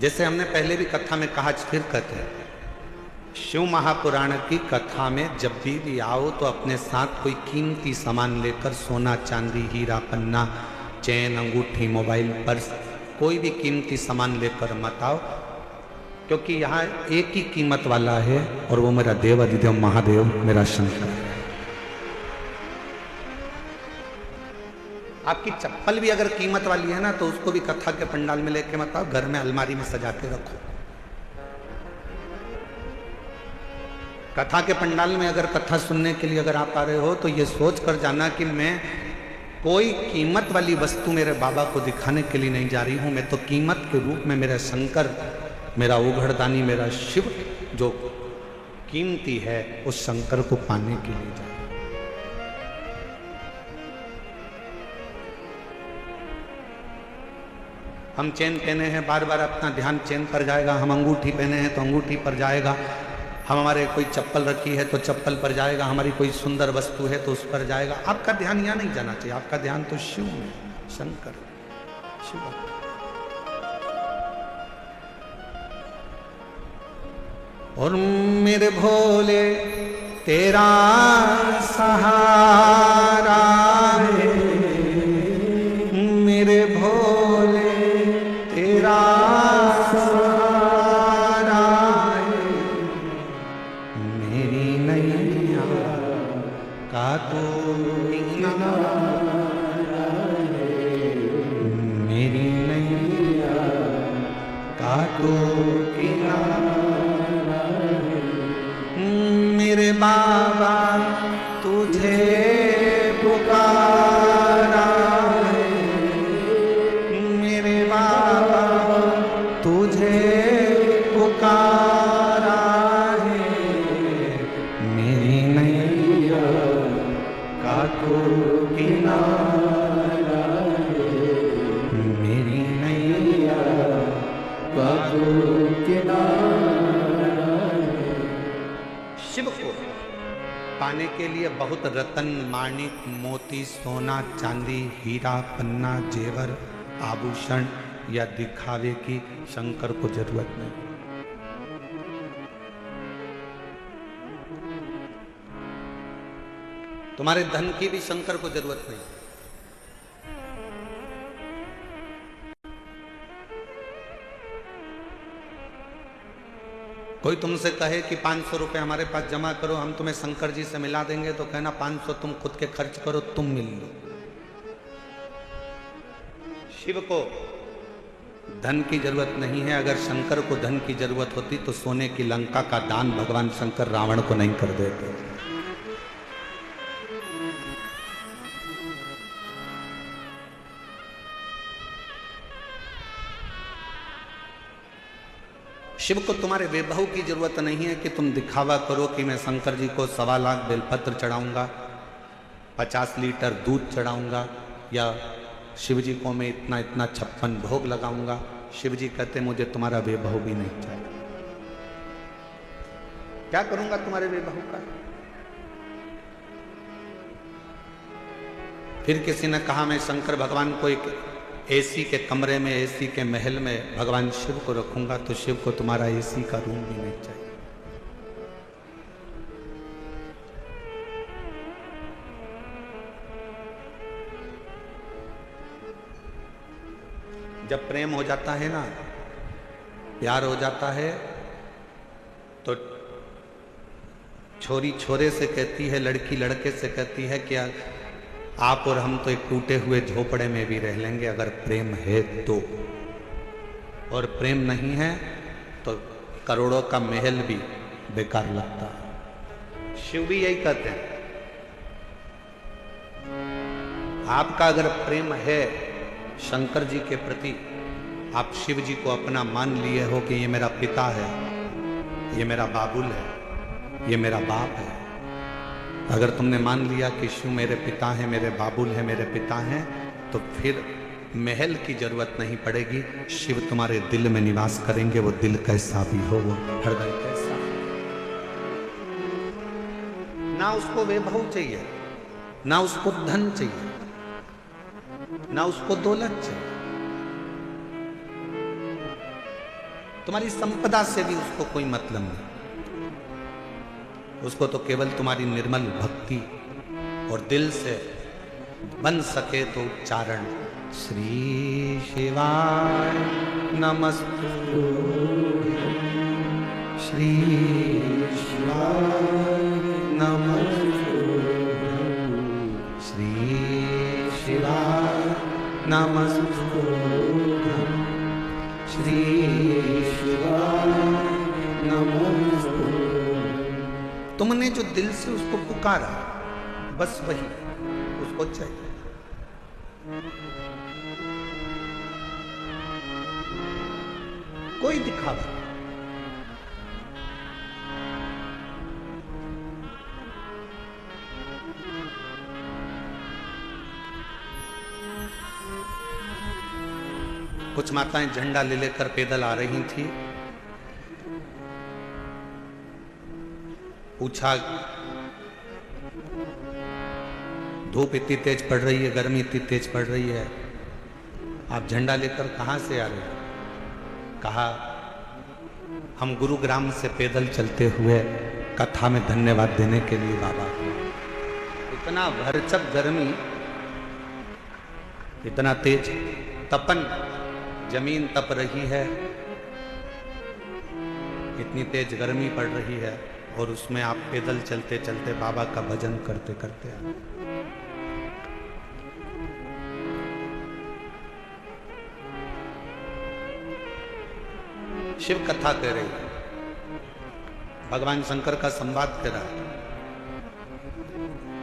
जैसे हमने पहले भी कथा में कहा, फिर कहते हैं, शिव महापुराण की कथा में जब भी आओ तो अपने साथ कोई कीमती सामान लेकर, सोना चांदी हीरा पन्ना चैन अंगूठी मोबाइल पर्स कोई भी कीमती सामान लेकर मत आओ, क्योंकि यहाँ एक ही कीमत वाला है और वो मेरा देव अधिदेव महादेव मेरा शंकर है। आपकी चप्पल भी अगर कीमत वाली है ना तो उसको भी कथा के पंडाल में लेके मत आओ, घर में अलमारी में सजा के रखो। कथा के पंडाल में अगर कथा सुनने के लिए अगर आप आ रहे हो तो ये सोच कर जाना कि मैं कोई कीमत वाली वस्तु मेरे बाबा को दिखाने के लिए नहीं जा रही हूं, मैं तो कीमत के रूप में मेरा शंकर, मेरा उघड़दानी, मेरा शिव जो कीमती है उस शंकर को पाने के लिए जा रही हूं। हम चेन पहने हैं, बार बार अपना ध्यान चेन पर जाएगा। हम अंगूठी पहने हैं तो अंगूठी पर जाएगा। हम हमारे कोई चप्पल रखी है तो चप्पल पर जाएगा। हमारी कोई सुंदर वस्तु है तो उस पर जाएगा। आपका ध्यान यहाँ नहीं जाना चाहिए, आपका ध्यान तो शिव में, शंकर शिव। और मेरे भोले तेरा सहारा है, मेरे भोले तेरा सहारा है, मेरी नैया का तू किनारा है, मेरी नैया का तू किनारा है। मेरे बाबा तुझे पुकारा है, मेरे बाबा तुझे पुकारा है, मेरी नैया का तू किनारा है, मेरी नैया का तू किनारा है। शिव को पाने के लिए बहुत रतन माणिक मोती सोना चांदी हीरा पन्ना जेवर आभूषण या दिखावे की शंकर को जरूरत नहीं। तुम्हारे धन की भी शंकर को जरूरत नहीं। कोई तुमसे कहे कि 500 रुपए हमारे पास जमा करो, हम तुम्हें शंकर जी से मिला देंगे, तो कहना 500 तुम खुद के खर्च करो, तुम मिल लो। शिव को धन की जरूरत नहीं है। अगर शंकर को धन की जरूरत होती तो सोने की लंका का दान भगवान शंकर रावण को नहीं कर देते। शिव को तुम्हारे वैभव की जरूरत नहीं है कि तुम दिखावा करो कि मैं शंकर जी को 1.25 लाख बेलपत्र चढ़ाऊंगा, 50 लीटर दूध चढ़ाऊंगा, या शिव जी को मैं इतना इतना 56 भोग लगाऊंगा। शिव जी कहते मुझे तुम्हारा वैभव भी नहीं चाहिए। क्या करूंगा तुम्हारे वैभव का? फिर किसी ने कहा मैं शंकर भगवान को एक एसी के कमरे में, एसी के महल में भगवान शिव को रखूंगा, तो शिव को तुम्हारा एसी का रूम भी नहीं चाहिए। जब प्रेम हो जाता है ना, प्यार हो जाता है, तो छोरी छोरे से कहती है, लड़की लड़के से कहती है कि आप और हम तो एक टूटे हुए झोपड़े में भी रह लेंगे अगर प्रेम है तो, और प्रेम नहीं है तो करोड़ों का महल भी बेकार लगता है। शिव भी यही कहते हैं, आपका अगर प्रेम है शंकर जी के प्रति, आप शिव जी को अपना मान लिए हो कि ये मेरा पिता है, ये मेरा बाबुल है, ये मेरा बाप है। अगर तुमने मान लिया कि शिव मेरे पिता हैं, मेरे बाबुल हैं, मेरे पिता हैं, तो फिर महल की जरूरत नहीं पड़ेगी। शिव तुम्हारे दिल में निवास करेंगे, वो दिल कैसा भी हो, वो हृदय कैसा। ना उसको वैभव चाहिए, ना उसको धन चाहिए, ना उसको दौलत चाहिए। तुम्हारी संपदा से भी उसको कोई मतलब नहीं। उसको तो केवल तुम्हारी निर्मल भक्ति और दिल से बन सके तो उच्चारण श्री शिवाय नमस्तु, श्री शिवाय नमस्तु, श्री शिवाय नमस्तु, श्री शिवाय नमस्तु। तुमने जो दिल से उसको पुकारा, बस वही उसको चाहिए। कोई दिखावा, कुछ माताएं झंडा ले लेकर पैदल आ रही थी। पूछा, धूप इतनी तेज पड़ रही है, गर्मी इतनी तेज पड़ रही है, आप झंडा लेकर कहां से आ रहे हैं? कहा, हम गुरुग्राम से पैदल चलते हुए कथा में धन्यवाद देने के लिए बाबा को। इतना भरचक गर्मी, इतना तेज तपन, जमीन तप रही है, इतनी तेज गर्मी पड़ रही है और उसमें आप पैदल चलते चलते बाबा का भजन करते करते आए। शिव कथा कह रही है, भगवान शंकर का संवाद कर रहा है।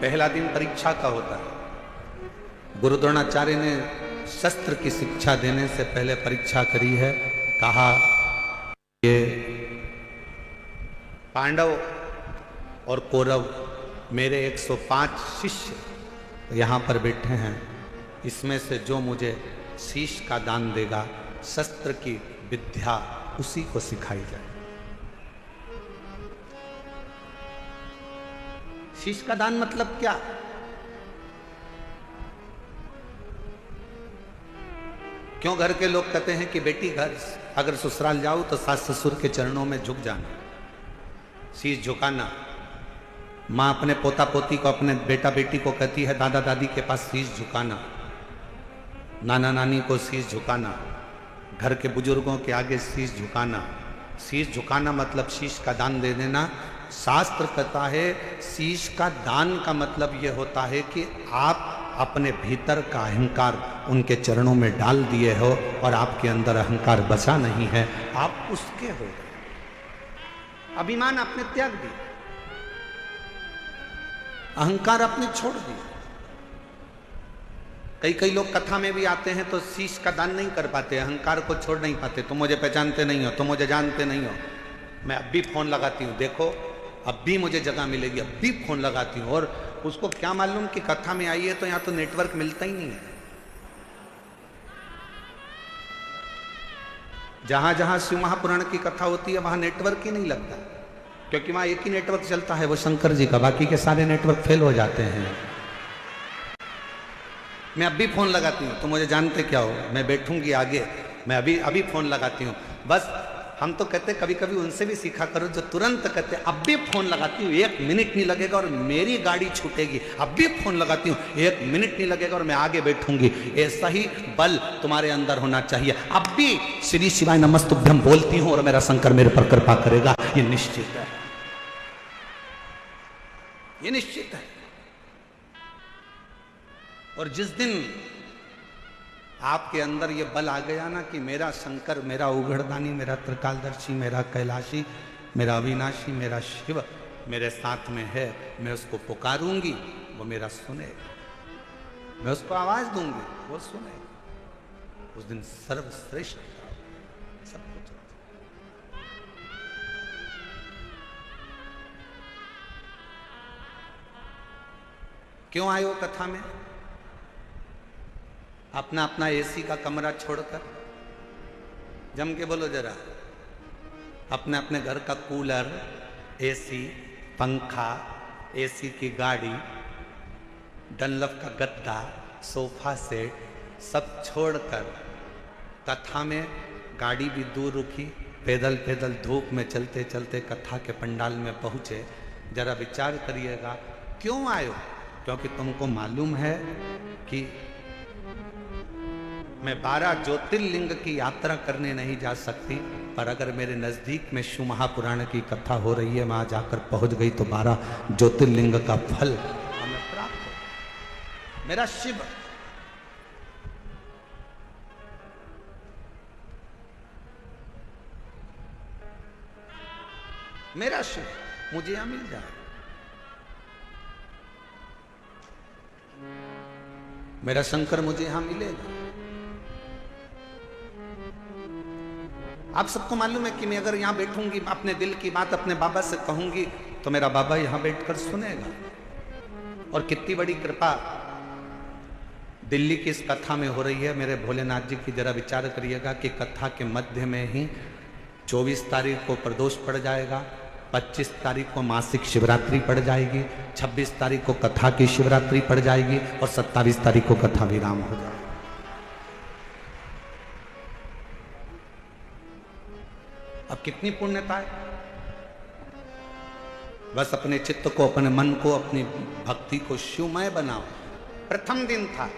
पहला दिन परीक्षा का होता है। गुरु द्रोणाचार्य ने शस्त्र की शिक्षा देने से पहले परीक्षा करी है। कहा, ये पांडव और कौरव मेरे 105 शिष्य यहाँ पर बैठे हैं, इसमें से जो मुझे शीश का दान देगा, शस्त्र की विद्या उसी को सिखाई जाए। शीश का दान मतलब क्या? क्यों घर के लोग कहते हैं कि बेटी घर अगर ससुराल जाओ तो सास ससुर के चरणों में झुक जाना, शीश झुकाना। माँ अपने पोता पोती को, अपने बेटा बेटी को कहती है दादा दादी के पास शीश झुकाना, नाना नानी को शीश झुकाना, घर के बुजुर्गों के आगे शीश झुकाना। शीश झुकाना मतलब शीश का दान दे देना। शास्त्र कहता है शीश का दान का मतलब यह होता है कि आप अपने भीतर का अहंकार उनके चरणों में डाल दिए हो और आपके अंदर अहंकार बचा नहीं है, आप उसके हो गए। अभिमान आपने त्याग दिया, अहंकार आपने छोड़ दिया। कई लोग कथा में भी आते हैं तो शीश का दान नहीं कर पाते, अहंकार को छोड़ नहीं पाते। तुम मुझे पहचानते नहीं हो, तुम मुझे जानते नहीं हो, मैं अब भी फोन लगाती हूँ, देखो अब भी मुझे जगह मिलेगी, अब भी फोन लगाती हूँ। और उसको क्या मालूम कि कथा में आई है तो यहाँ तो नेटवर्क मिलता ही नहीं है। जहां जहां शिव महापुराण की कथा होती है वहां नेटवर्क ही नहीं लगता, क्योंकि वहां एक ही नेटवर्क चलता है, वो शंकर जी का, बाकी के सारे नेटवर्क फेल हो जाते हैं। मैं अब भी फोन लगाती हूँ, तो मुझे जानते क्या हो, मैं बैठूंगी आगे, मैं अभी फोन लगाती हूँ। बस हम तो कहते कभी कभी उनसे भी सीखा करो जो तुरंत कहते अब भी फोन लगाती हूँ, 1 मिनट नहीं लगेगा और मेरी गाड़ी छूटेगी, अब भी फोन लगाती हूँ, 1 मिनट नहीं लगेगा और मैं आगे बैठूंगी। ऐसा ही बल तुम्हारे अंदर होना चाहिए। अब भी श्री शिवाय नमस्तुभ्यम बोलती हूँ और मेरा शंकर मेरे पर कृपा करेगा, ये निश्चित है, ये निश्चित है। और जिस दिन आपके अंदर ये बल आ गया ना कि मेरा शंकर, मेरा उघड़दानी, मेरा त्रिकालदर्शी, मेरा कैलाशी, मेरा अविनाशी, मेरा शिव मेरे साथ में है, मैं उसको पुकारूंगी, वो मेरा सुनेगा, मैं उसको आवाज दूंगी, वो सुनेगा। उस दिन सर्वश्रेष्ठ सब कुछ। क्यों आए हो कथा में? अपना अपना एसी का कमरा छोड़कर, जम के बोलो जरा, अपने अपने घर का कूलर, एसी, पंखा, एसी की गाड़ी, डनलप का गद्दा, सोफा सेट सब छोड़कर कथा में गाड़ी भी दूर रुकी, पैदल पैदल धूप में चलते चलते कथा के पंडाल में पहुंचे। जरा विचार करिएगा, क्यों आए हो? क्योंकि तुमको मालूम है कि मैं 12 ज्योतिर्लिंग की यात्रा करने नहीं जा सकती, पर अगर मेरे नजदीक में शिव महापुराण की कथा हो रही है, वहां जाकर पहुंच गई तो 12 ज्योतिर्लिंग का फल हमें प्राप्त हो। मेरा शिव मेरा शिव मुझे यहां मिल जाए, मेरा शंकर मुझे यहां मिलेगा। आप सबको मालूम है कि मैं अगर यहां बैठूंगी, अपने दिल की बात अपने बाबा से कहूंगी, तो मेरा बाबा यहां बैठकर सुनेगा। और कितनी बड़ी कृपा दिल्ली की इस कथा में हो रही है मेरे भोलेनाथ जी की। जरा विचार करिएगा कि कथा के मध्य में ही 24 तारीख को प्रदोष पड़ जाएगा, 25 तारीख को मासिक शिवरात्रि पड़ जाएगी, 26 तारीख को कथा की शिवरात्रि पड़ जाएगी और 27 तारीख को कथा विराम हो जाएगा। अब कितनी पुण्यता है। बस अपने चित्त को, अपने मन को, अपनी भक्ति को शिवमय बनाओ। प्रथम दिन था,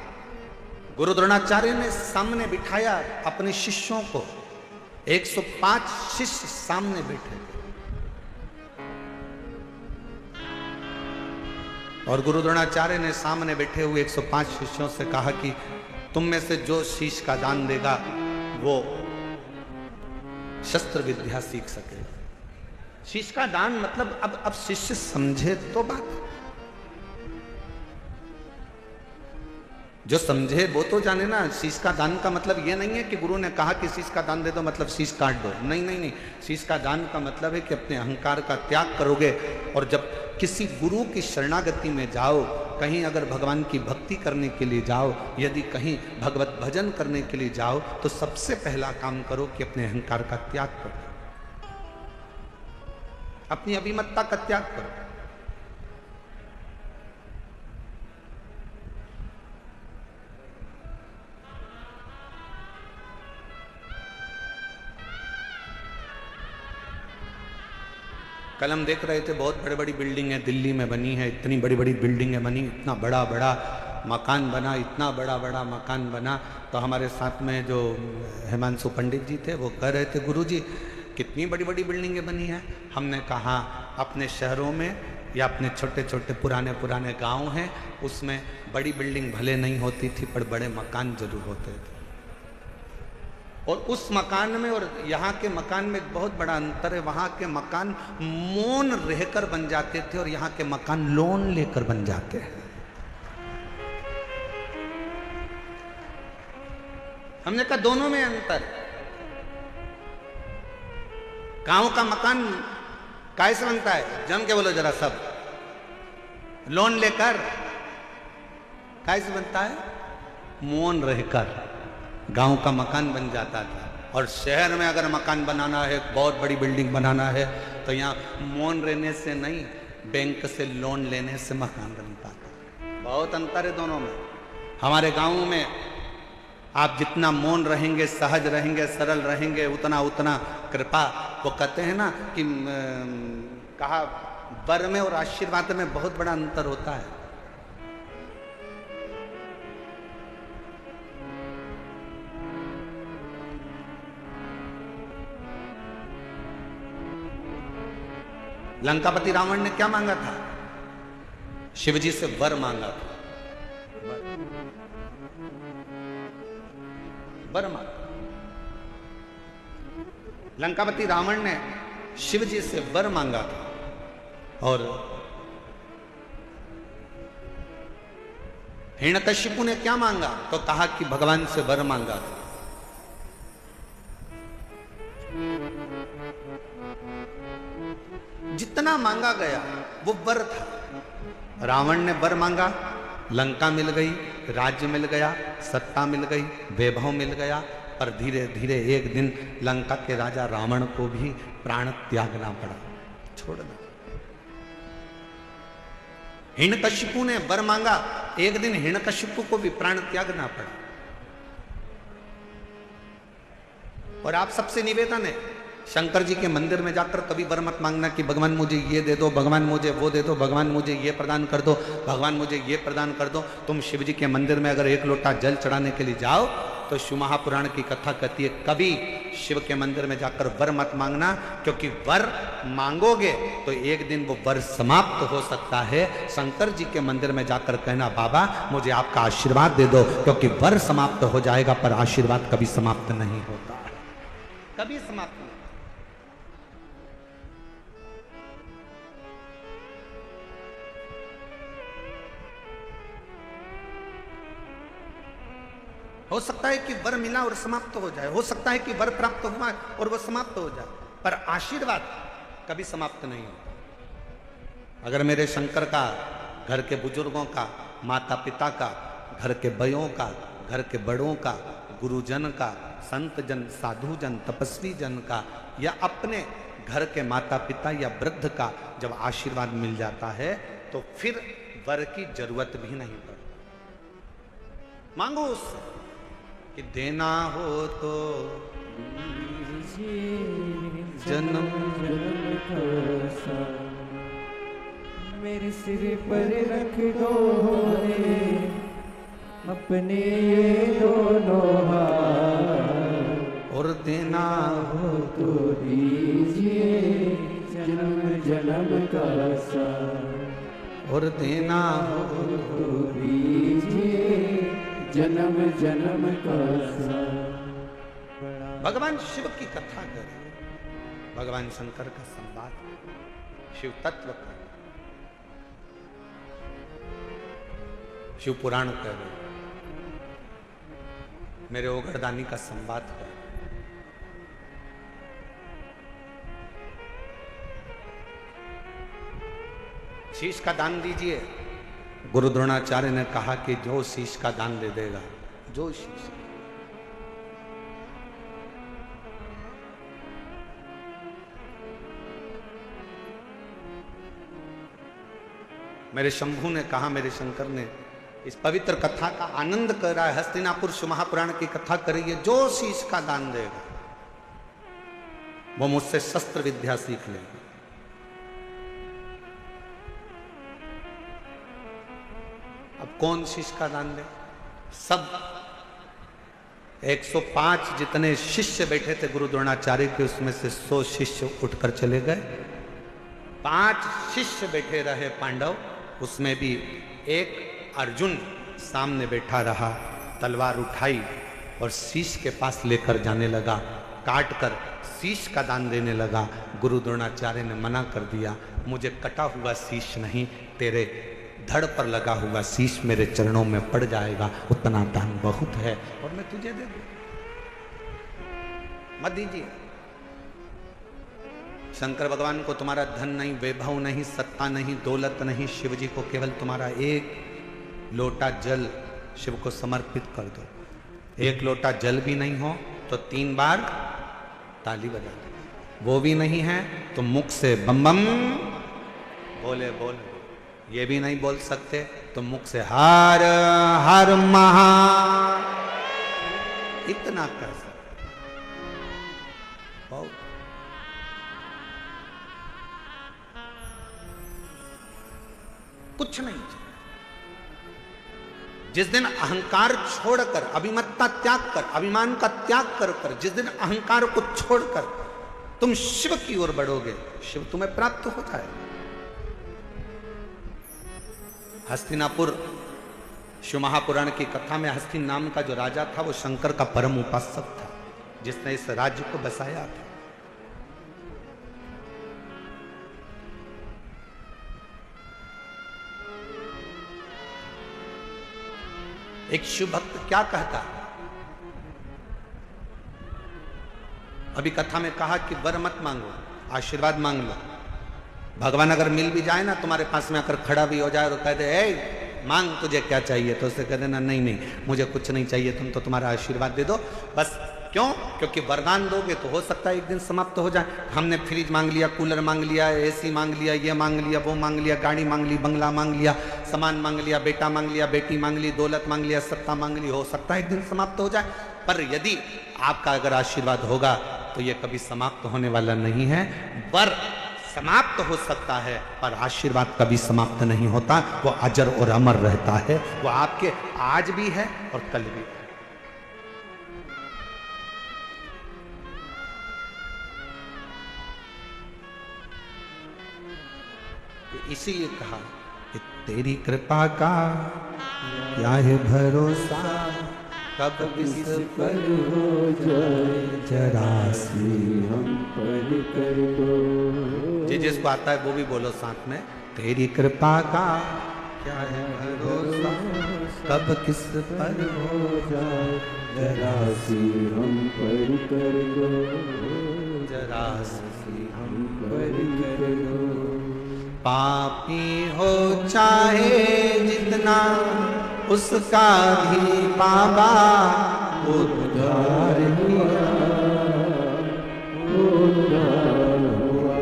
गुरु द्रोणाचार्य ने सामने बिठाया अपने शिष्यों को। 105 शिष्य सामने बैठे और गुरु द्रोणाचार्य ने सामने बैठे हुए 105 शिष्यों से कहा कि तुम में से जो शीश का दान देगा वो शस्त्र विद्या सीख सकेगा। शीश का दान मतलब अब शिष्य समझे तो बात, जो समझे वो तो जाने ना। शीश का दान का मतलब ये नहीं है कि गुरु ने कहा कि शीश का दान दे दो मतलब शीश काट दो। नहीं नहीं नहीं, शीश का दान का मतलब है कि अपने अहंकार का त्याग करोगे। और जब किसी गुरु की शरणागति में जाओ, कहीं अगर भगवान की भक्ति करने के लिए जाओ, यदि कहीं भगवत भजन करने के लिए जाओ, तो सबसे पहला काम करो कि अपने अहंकार का त्याग करो, अपनी अभिमतता का त्याग करो। कल हम देख रहे थे बहुत बड़ी बड़ी बिल्डिंग है दिल्ली में बनी है, इतनी बड़ी बड़ी बिल्डिंग है बनी, इतना बड़ा बड़ा मकान बना, इतना बड़ा बड़ा मकान बना। तो हमारे साथ में जो हिमांशु पंडित जी थे वो कह रहे थे, गुरुजी कितनी बड़ी बड़ी बिल्डिंगें बनी हैं। हमने कहा अपने शहरों में या अपने छोटे छोटे पुराने पुराने गांव हैं, उसमें बड़ी बिल्डिंग भले नहीं होती थी पर बड़े मकान जरूर होते थे। और उस मकान में और यहाँ के मकान में एक बहुत बड़ा अंतर है। वहाँ के मकान मौन रहकर बन जाते थे और यहाँ के मकान लोन लेकर बन जाते हैं। हमने कहा दोनों में अंतर। गांव का मकान कैसे बनता है? जम के बोलो जरा सब। लोन लेकर। कैसे बनता है? मौन रहकर गांव का मकान बन जाता था। और शहर में अगर मकान बनाना है, बहुत बड़ी बिल्डिंग बनाना है, तो यहाँ मौन रहने से नहीं, बैंक से लोन लेने से मकान बनता था। बहुत अंतर है दोनों में। हमारे गांव में आप जितना मौन रहेंगे, सहज रहेंगे, सरल रहेंगे, उतना उतना कृपा। वो कहते हैं ना कि कहा वर में और आशीर्वाद में बहुत बड़ा अंतर होता है। लंकापति रावण ने क्या मांगा था? शिवजी से वर मांगा था। वर मांगा। लंकापति रावण ने शिवजी से वर मांगा था। और हिरण्यकशिपु ने क्या मांगा? तो कहा कि भगवान से वर मांगा था। जितना मांगा गया वो वर था। रावण ने वर मांगा, लंका मिल गई, राज्य मिल गया, सत्ता मिल गई, वैभव मिल गया। पर धीरे धीरे एक दिन लंका के राजा रावण को भी प्राण त्यागना पड़ा, छोड़ना। हिरण्यकशिपु ने वर मांगा, एक दिन हिरण्यकशिपु को भी प्राण त्यागना पड़ा। और आप सबसे निवेदन है शंकर जी के मंदिर में जाकर कभी वर मत मांगना कि भगवान मुझे ये दे दो, भगवान मुझे वो दे दो, भगवान मुझे ये प्रदान कर दो, भगवान मुझे ये प्रदान कर दो। तुम शिव जी के मंदिर में अगर एक लोटा जल चढ़ाने के लिए जाओ तो शिव महापुराण की कथा कहती है कभी शिव के मंदिर में जाकर वर मत मांगना, क्योंकि वर मांगोगे तो एक दिन वो वर समाप्त हो सकता है। शंकर जी के मंदिर में जाकर कहना बाबा मुझे आपका आशीर्वाद दे दो, क्योंकि वर समाप्त हो जाएगा पर आशीर्वाद कभी समाप्त नहीं होता, कभी समाप्त नहीं। हो सकता है कि वर मिला और समाप्त हो जाए, हो सकता है कि वर प्राप्त हुआ और वह समाप्त हो जाए, पर आशीर्वाद कभी समाप्त नहीं होता। अगर मेरे शंकर का, घर के बुजुर्गों का, माता पिता का, घर के बयों का, घर के बड़ों का, गुरुजन का, संत जन, साधु जन, तपस्वी जन का, या अपने घर के माता पिता या वृद्ध का जब आशीर्वाद मिल जाता है तो फिर वर की जरूरत भी नहीं पड़ती। मांगो उससे कि देना हो तो जन्म मेरे सिर पर रख दो अपने ये दोनों हाथ, और देना हो तो दीजिए जन्म जन्म का साथ, और देना हो तो दीजिए जन्म जन्म का साथ। भगवान शिव की कथा करें, भगवान शंकर का संवाद, शिव तत्व का, शिव पुराण करें, मेरे ओगरदानी का संवाद करें। शीश का दान दीजिए। गुरु द्रोणाचार्य ने कहा कि जो शीश का दान दे देगा, जो शीश, मेरे शंभू ने कहा, मेरे शंकर ने इस पवित्र कथा का आनंद कर रहा है, हस्तिनापुर शिव महापुराण की कथा करिए, जो शीश का दान देगा वो मुझसे शस्त्र विद्या सीख लेगा। अब कौन शीश का दान दे? सब 105 जितने शिष्य बैठे थे गुरु द्रोणाचार्य के, उसमें से 100 शिष्य उठकर चले गए। 5 शिष्य बैठे रहे पांडव, उसमें भी एक अर्जुन सामने बैठा रहा, तलवार उठाई और शीश के पास लेकर जाने लगा, काट कर शीश का दान देने लगा। गुरु द्रोणाचार्य ने मना कर दिया, मुझे कटा हुआ शीश नहीं, तेरे धड़ पर लगा हुआ शीश मेरे चरणों में पड़ जाएगा, उतना दान बहुत है और मैं तुझे दे दूं, मत दीजिए। शंकर भगवान को तुम्हारा धन नहीं, वैभव नहीं, सत्ता नहीं, दौलत नहीं, शिव जी को केवल तुम्हारा एक लोटा जल शिव को समर्पित कर दो। एक लोटा जल भी नहीं हो तो 3 बार ताली बजा दो, वो भी नहीं है तो मुख से बम बम बोले बोल, ये भी नहीं बोल सकते तो मुख से हर हर महा, इतना कर सकते, बहुत। कुछ नहीं चाहिए। जिस दिन अहंकार छोड़कर, अभिमत्ता त्याग कर, अभिमान का त्याग कर, जिस दिन अहंकार को छोड़कर तुम शिव की ओर बढ़ोगे, शिव तुम्हें प्राप्त हो जाएगा। हस्तिनापुर शिव महापुराण की कथा में हस्ति नाम का जो राजा था वो शंकर का परम उपासक था, जिसने इस राज्य को बसाया था। एक शिव भक्त क्या कहता है? अभी कथा में कहा कि वर मत मांगो, आशीर्वाद मांग लो। भगवान अगर मिल भी जाए ना, तुम्हारे पास में आकर खड़ा भी हो जाए और कह दे ए मांग तुझे क्या चाहिए, तो उससे कह देना नहीं नहीं मुझे कुछ नहीं चाहिए, तुम तो तुम्हारा आशीर्वाद दे दो बस। क्यों? क्योंकि वरदान दोगे तो हो सकता है एक दिन समाप्त हो जाए। हमने फ्रिज मांग लिया, कूलर मांग लिया, एसी मांग लिया, ये मांग लिया, वो मांग लिया, गाड़ी मांग ली, बंगला मांग लिया, सामान मांग लिया, बेटा मांग लिया, बेटी मांग ली, दौलत मांग लिया, सत्ता मांग ली, हो सकता है एक दिन समाप्त हो जाए। पर यदि आपका अगर आशीर्वाद होगा तो ये कभी समाप्त होने वाला नहीं है। वर समाप्त हो सकता है पर आशीर्वाद कभी समाप्त नहीं होता, वो अजर और अमर रहता है। वो आपके आज भी है और कल भी है। इसीलिए कहा कि तेरी कृपा का क्या है भरोसा, कब किस पर हो जाए जरा सी हम पर कर दो। जी जिसको आता है वो भी बोलो साथ में, तेरी कृपा का क्या है भरोसा, कब किस पर हो जाए जरा सी हम पर कर दो, जरा सी हम पर कर दो। पापी हो चाहे जितना उसका भी बाबा उद्धार हुआ, उद्धार हुआ।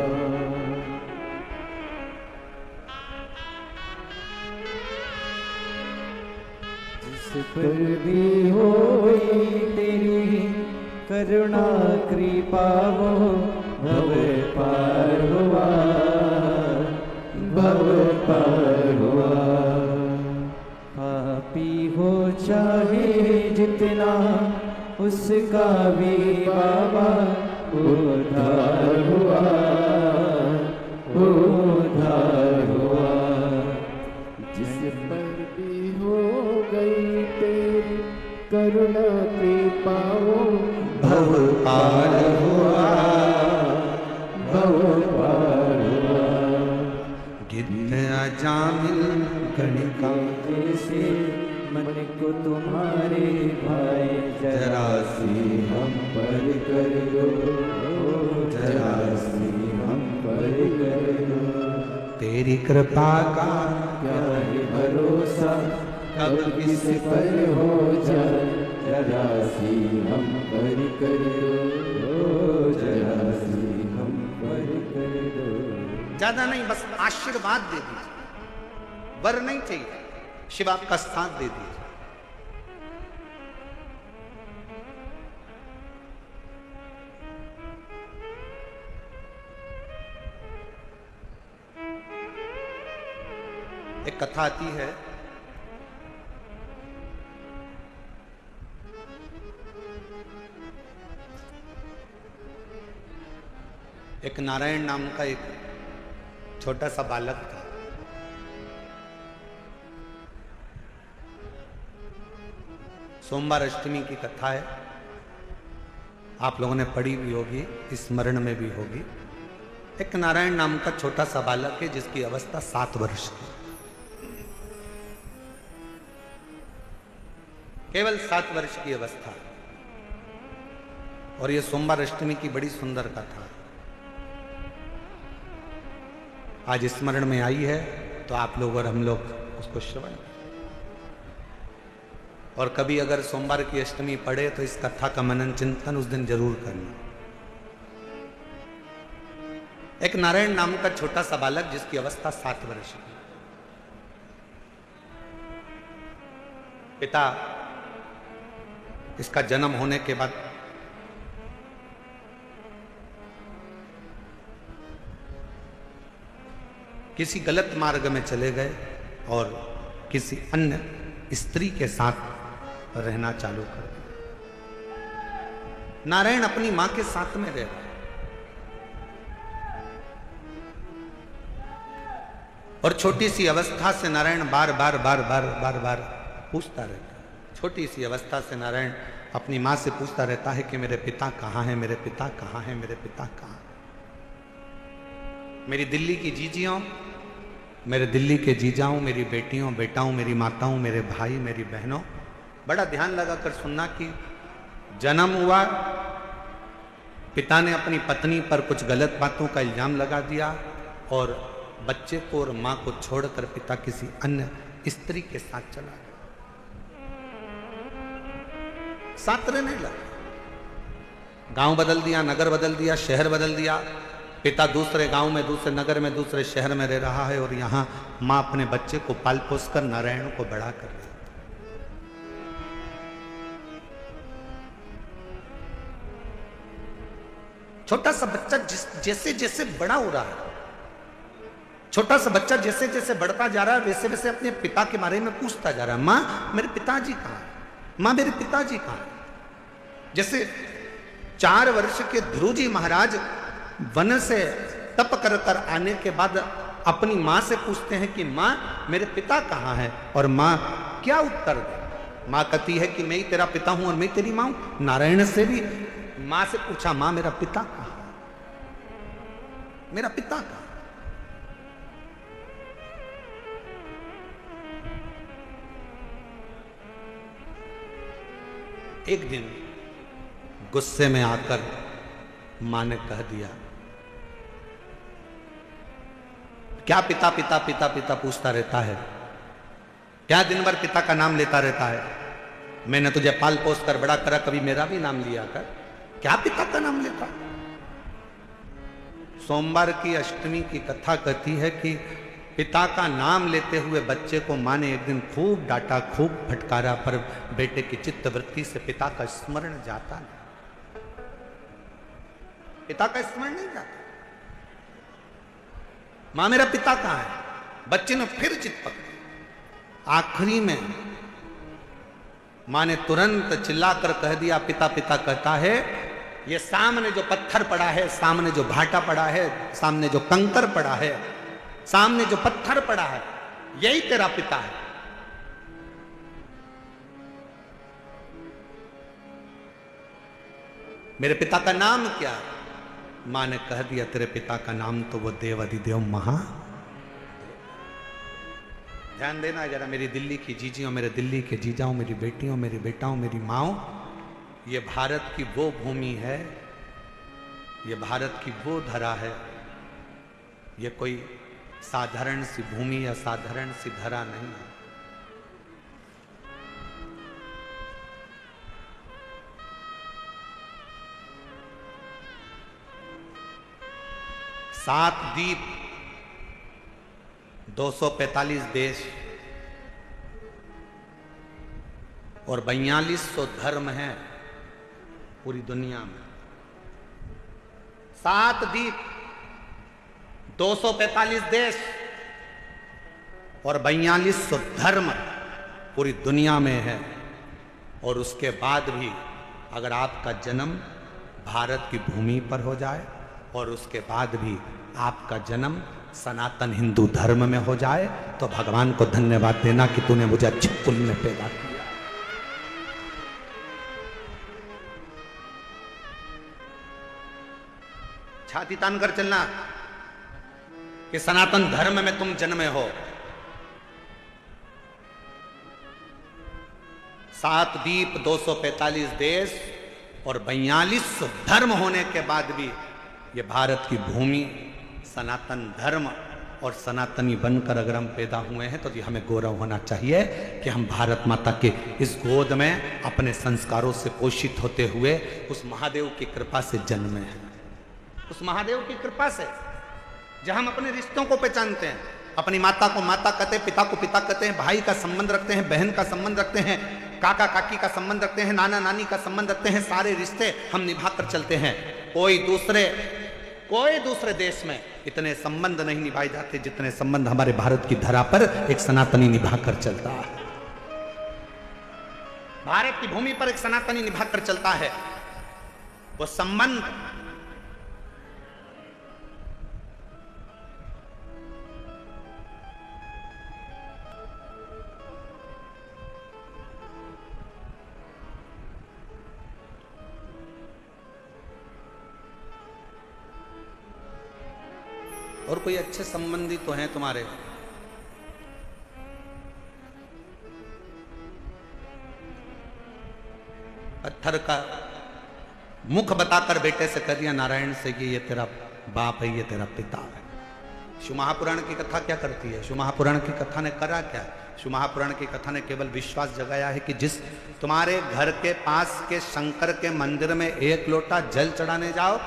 जिस पर भी होई तेरी करुणा कृपा वो भव पार हुआ, भव पार हुआ। पापी हो चाहे जितना उसका भी बाबा उद्धार हुआ, उद्धार हुआ। जिस पर भी हो गई तेरी करुणा कृपा वो भव पार हुआ, भव पार हुआ। गिद्ध अजामिल गणिका जैसे मन को तुम्हारे भाई जरा सी हम पर कर दो, जरा सी हम पर कर दो। तेरी कृपा का क्या है भरोसा, कब किस पर हो जाए जरा सी हम पर कर दो, जरा सी हम पर कर दो। ज्यादा नहीं, बस आशीर्वाद दे दीजिए, वर नहीं चाहिए, शिव आपका साथ दे दीजिए। एक कथा आती है, एक नारायण नाम का एक छोटा सा बालक था। सोमवार अष्टमी की कथा है, आप लोगों ने पढ़ी भी होगी, स्मरण में भी होगी। एक नारायण नाम का छोटा सा बालक है जिसकी अवस्था 7 वर्ष की, केवल 7 वर्ष की अवस्था। और यह सोमवार अष्टमी की बड़ी सुंदर कथा आज स्मरण में आई है, तो आप लोग और हम लोग उसको श्रवण करें। और कभी अगर सोमवार की अष्टमी पड़े तो इस कथा का मनन चिंतन उस दिन जरूर करना। एक नारायण नाम का छोटा सा बालक जिसकी अवस्था 7 वर्ष की, पिता इसका जन्म होने के बाद किसी गलत मार्ग में चले गए और किसी अन्य स्त्री के साथ रहना चालू कर दिया। नारायण अपनी मां के साथ में रह रहा है और छोटी सी अवस्था से नारायण बार बार बार बार बार बार पूछता रहता है। छोटी सी अवस्था से नारायण अपनी मां से पूछता रहता है कि मेरे पिता कहाँ हैं, मेरे पिता कहाँ हैं, मेरे पिता कहाँ। मेरी दिल्ली की जीजियों, मेरे दिल्ली के जीजाओं, मेरी बेटियों बेटाओं, मेरी माताओं, मेरे भाई, मेरी बहनों, बड़ा ध्यान लगाकर सुनना कि जन्म हुआ, पिता ने अपनी पत्नी पर कुछ गलत बातों का इल्जाम लगा दिया और बच्चे को और मां को छोड़कर पिता किसी अन्य स्त्री के साथ चला गया। साथ रहने लगा, गांव बदल दिया, नगर बदल दिया, शहर बदल दिया। पिता दूसरे गांव में, दूसरे नगर में, दूसरे शहर में रह रहा है और यहां मां अपने बच्चे को पाल पोस कर नारायण को बड़ा कर रही है। छोटा सा बच्चा जैसे जैसे बड़ा हो रहा है, छोटा सा बच्चा जैसे जैसे बढ़ता जा रहा है, वैसे वैसे अपने पिता के बारे में पूछता जा रहा है, माँ मेरे पिताजी कहाँ हैं, माँ मेरे पिताजी कहाँ हैं। जैसे 4 वर्ष के ध्रुव जी महाराज वन से तप कर कर आने के बाद अपनी माँ से पूछते हैं कि माँ मेरे पिता कहाँ हैं, और माँ क्या उत्तर दे। माँ कहती है कि मैं ही तेरा पिता हूं और मैं तेरी माँ हूं। नारायण से भी माँ से पूछा, माँ मेरा पिता कहाँ है, मेरा पिता कहाँ। एक दिन गुस्से में आकर मां ने कह दिया, क्या पिता पिता पिता पिता पूछता रहता है, क्या दिन भर पिता का नाम लेता रहता है, मैंने तुझे पाल पोस कर बड़ा करा, कभी मेरा भी नाम लिया कर, क्या पिता का नाम लेता। सोमवार की अष्टमी की कथा कहती है कि पिता का नाम लेते हुए बच्चे को मां ने एक दिन खूब डांटा, खूब फटकारा, पर बेटे की चित्त वृत्ति से पिता का स्मरण जाता नहीं, पिता का स्मरण नहीं जाता। मां मेरा पिता कहां है, बच्चे ने फिर चित्त पकड़ा। आखिरी में मां ने तुरंत चिल्लाकर कह दिया, पिता पिता कहता है, ये सामने जो पत्थर पड़ा है, सामने जो भाटा पड़ा है, सामने जो कंकर पड़ा है, सामने जो पत्थर पड़ा है, यही तेरा पिता है। मेरे पिता का नाम क्या है। मां ने कह दिया, तेरे पिता का नाम तो वो देव अधिदेव महा। ध्यान देना जरा, मेरी दिल्ली की जीजियों, मेरे दिल्ली के जीजाओं, मेरी बेटियों, मेरी बेटाओं, मेरी माओ, ये भारत की वो भूमि है, ये भारत की वो धरा है, ये कोई साधारण सी भूमि या साधारण सी धरा नहीं है। सात द्वीप, 245 देश और 4200 धर्म हैं पूरी दुनिया में। 7 द्वीप, 245 देश और 4200 धर्म पूरी दुनिया में है। और उसके बाद भी अगर आपका जन्म भारत की भूमि पर हो जाए और उसके बाद भी आपका जन्म सनातन हिंदू धर्म में हो जाए, तो भगवान को धन्यवाद देना कि तूने मुझे अच्छे कुल में पैदा किया। छाती तान कर चलना कि सनातन धर्म में तुम जन्मे हो। 7 द्वीप, 245 देश और 4200 धर्म होने के बाद भी ये भारत की भूमि सनातन धर्म और सनातनी बनकर अगर हम पैदा हुए हैं, तो ये हमें गौरव होना चाहिए कि हम भारत माता के इस गोद में अपने संस्कारों से पोषित होते हुए उस महादेव की कृपा से जन्मे हैं। उस महादेव की कृपा से जहां हम अपने रिश्तों को पहचानते हैं, अपनी माता को माता कहते हैं, पिता को पिता कहते हैं, भाई का संबंध रखते हैं, बहन का संबंध रखते हैं, काका काकी का संबंध रखते हैं, नाना नानी का संबंध रखते हैं, सारे रिश्ते हम निभा कर चलते हैं। कोई दूसरे देश में इतने संबंध नहीं निभाए जाते जितने संबंध हमारे भारत की धरा पर एक सनातनी निभा कर चलता है। भारत की भूमि पर एक सनातनी निभा कर चलता है। वो संबंध और कोई अच्छे संबंधी तो हैं तुम्हारे? पत्थर का मुख बताकर बेटे से कह दिया नारायण से कि ये तेरा बाप है, ये तेरा पिता है। शिव महापुराण की कथा क्या करती है? शिव महापुराण की कथा ने करा क्या? शिव महापुराण की कथा ने केवल विश्वास जगाया है कि जिस तुम्हारे घर के पास के शंकर के मंदिर में 1 लोटा जल चढ़ाने जाओ,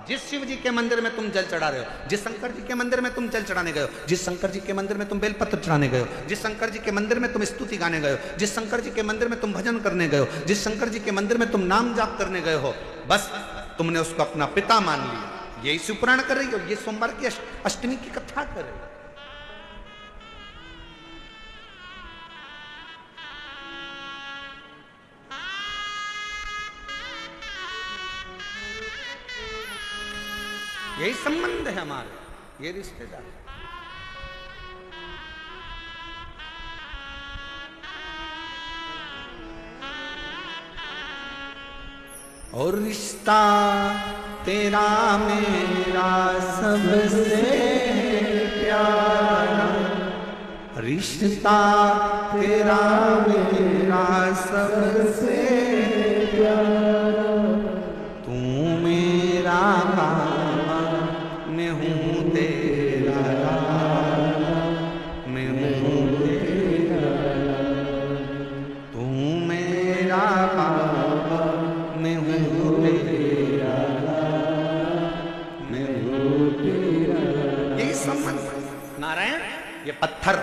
जिस शिव जी के मंदिर में तुम जल चढ़ा रहे हो, जिस शंकर जी के मंदिर में तुम जल चढ़ाने गए हो, जिस शंकर जी के मंदिर में तुम बेलपत्र चढ़ाने गए हो, जिस शंकर जी के मंदिर में तुम स्तुति गाने गए हो, जिस शंकर जी के मंदिर में तुम भजन करने गए हो, जिस शंकर जी के मंदिर में तुम नाम जाप करने गए हो, बस तुमने उसको अपना पिता मान लिया। यही शिवपुराण कर रही हो, ये सोमवार की अष्टमी की कथा कर रही हो। यही संबंध है हमारे, ये रिश्तेदार। और रिश्ता तेरा मेरा सबसे प्यारा, रिश्ता तेरा मेरा सबसे प्यारा, तू मेरा बाबा मैं हूँ तेरा लाला, मैं हूँ तेरा लाला, तू मेरा बाबा मैं हूँ तेरा लाला, मैं हूँ तेरा लाला। यही संबंध नारायण। ये पत्थर,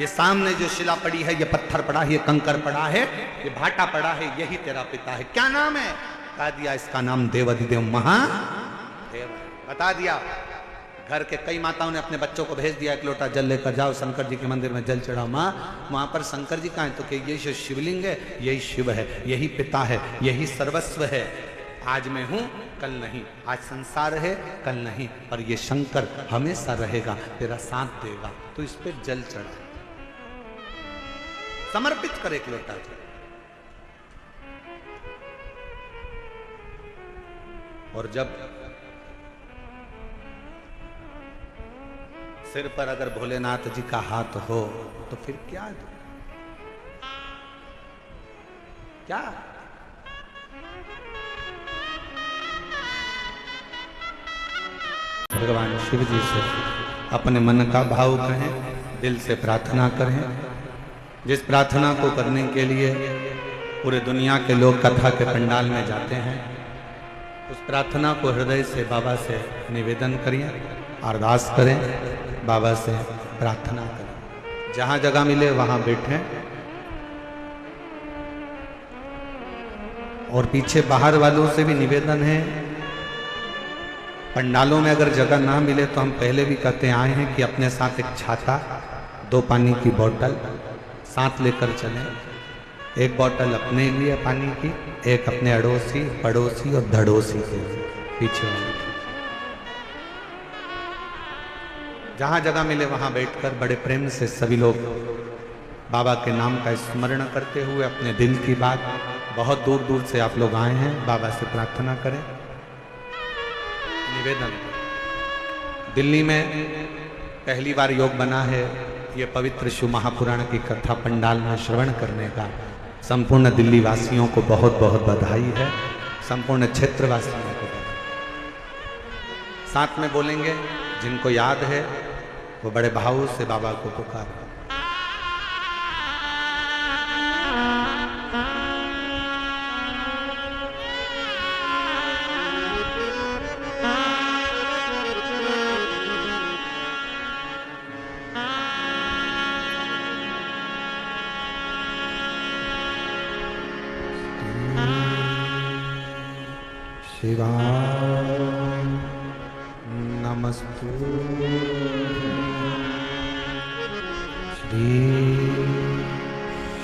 ये सामने जो शिला पड़ी है, ये पत्थर पड़ा है, ये कंकर पड़ा है, ये भाटा पड़ा है, यही तेरा पिता है। क्या नाम है? बता दिया, इसका नाम देवाधिदेव महादेव। बता दिया। घर के कई माताओं ने अपने बच्चों को भेज दिया, एक लोटा जल लेकर जाओ शंकर जी के मंदिर में जल चढ़ाओ। माँ वहां पर शंकर जी कहाँ है? तो कि ये शिवलिंग है, यही शिव है, यही पिता है, यही सर्वस्व है। आज मैं हूं, कल नहीं। आज संसार है, कल नहीं, पर ये शंकर हमेशा रहेगा, तेरा साथ देगा। तो इस पे जल चढ़ा, समर्पित कर एक लोटा जल। और जब सिर पर अगर भोलेनाथ जी का हाथ हो तो फिर क्या दो? क्या? भगवान शिव जी से अपने मन का भाव कहें, दिल से प्रार्थना करें। जिस प्रार्थना को करने के लिए पूरे दुनिया के लोग कथा के पंडाल में जाते हैं, उस प्रार्थना को हृदय से बाबा से निवेदन करिए, अरदास करें, बाबा से प्रार्थना करें। जहां जगह मिले वहां बैठें। और पीछे बाहर वालों से भी निवेदन है, पंडालों में अगर जगह ना मिले तो हम पहले भी कहते आए हैं कि अपने साथ एक छाता, 2 पानी की बोतल साथ लेकर चलें। एक बोतल अपने लिए पानी की, एक अपने अड़ोसी, पड़ोसी और धड़ोसी के पीछे। जहां जगह मिले वहां बैठकर बड़े प्रेम से सभी लोग बाबा के नाम का स्मरण करते हुए अपने दिल की बात, बहुत दूर दूर से आप लोग आए हैं, बाबा से प्रार्थना करें। निवेदन, दिल्ली में पहली बार योग बना है ये पवित्र शिव महापुराण की कथा पंडाल में श्रवण करने का। संपूर्ण दिल्ली वासियों को बहुत बहुत बधाई है, संपूर्ण क्षेत्र वासियों को बधाई। साथ में बोलेंगे, जिनको याद है वो बड़े भाव से बाबा को पुकारें। शिवाय नमस्तुते, श्री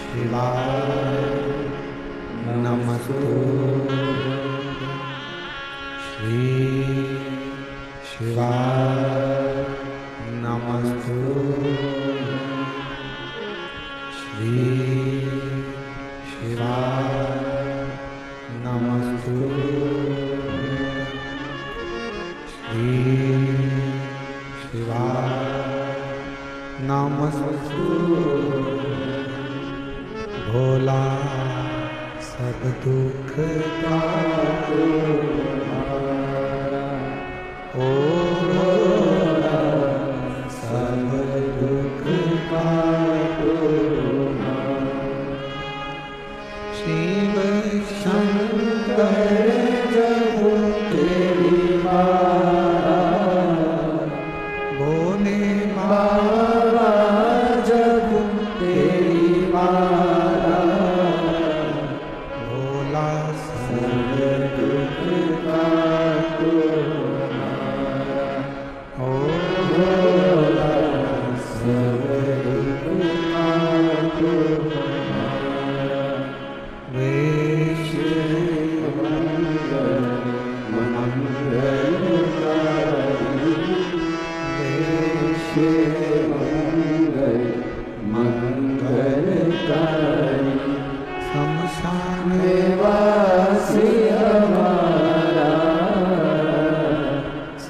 शिवाय नमस्तुते, श्री शिवाय नमस्तुते, श्री शिवाय नमस्तुते, शिवाय नमस्तुते। भोला सब दुख काटो हमारा, ओ भोला सब दुख काटो हमारा। शिव शंकर जब तेरी मारा, भोले बाबा जब तेरी मारा, भोला सब दुख का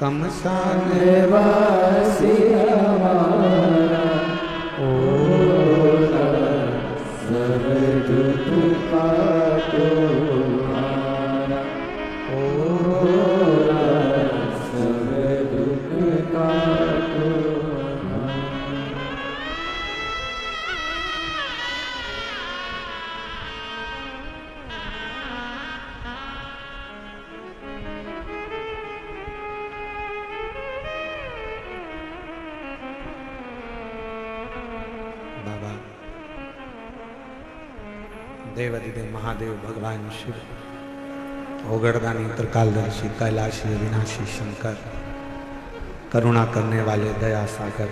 शमशान वासी हमारा ओला सब दुख काटो हमारा ओला सब दुख काटो बाबा देवाधिदेव महादेव भगवान शिव ओगड़दानी त्रिकालदर्शी कैलाशी अविनाशी शंकर करुणा करने वाले दया सागर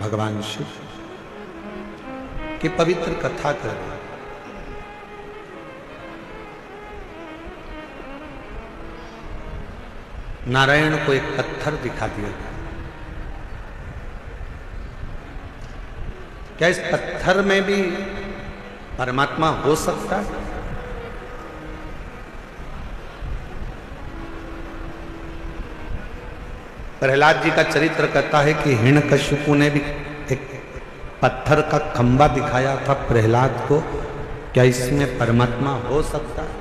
भगवान शिव की पवित्र कथा कर नारायण को एक पत्थर दिखा दिया गया। क्या इस पत्थर में भी परमात्मा हो सकता है? प्रहलाद जी का चरित्र कहता है कि हिरण्यकशिपु ने भी एक पत्थर का खंबा दिखाया था प्रहलाद को। क्या इसमें परमात्मा हो सकता है?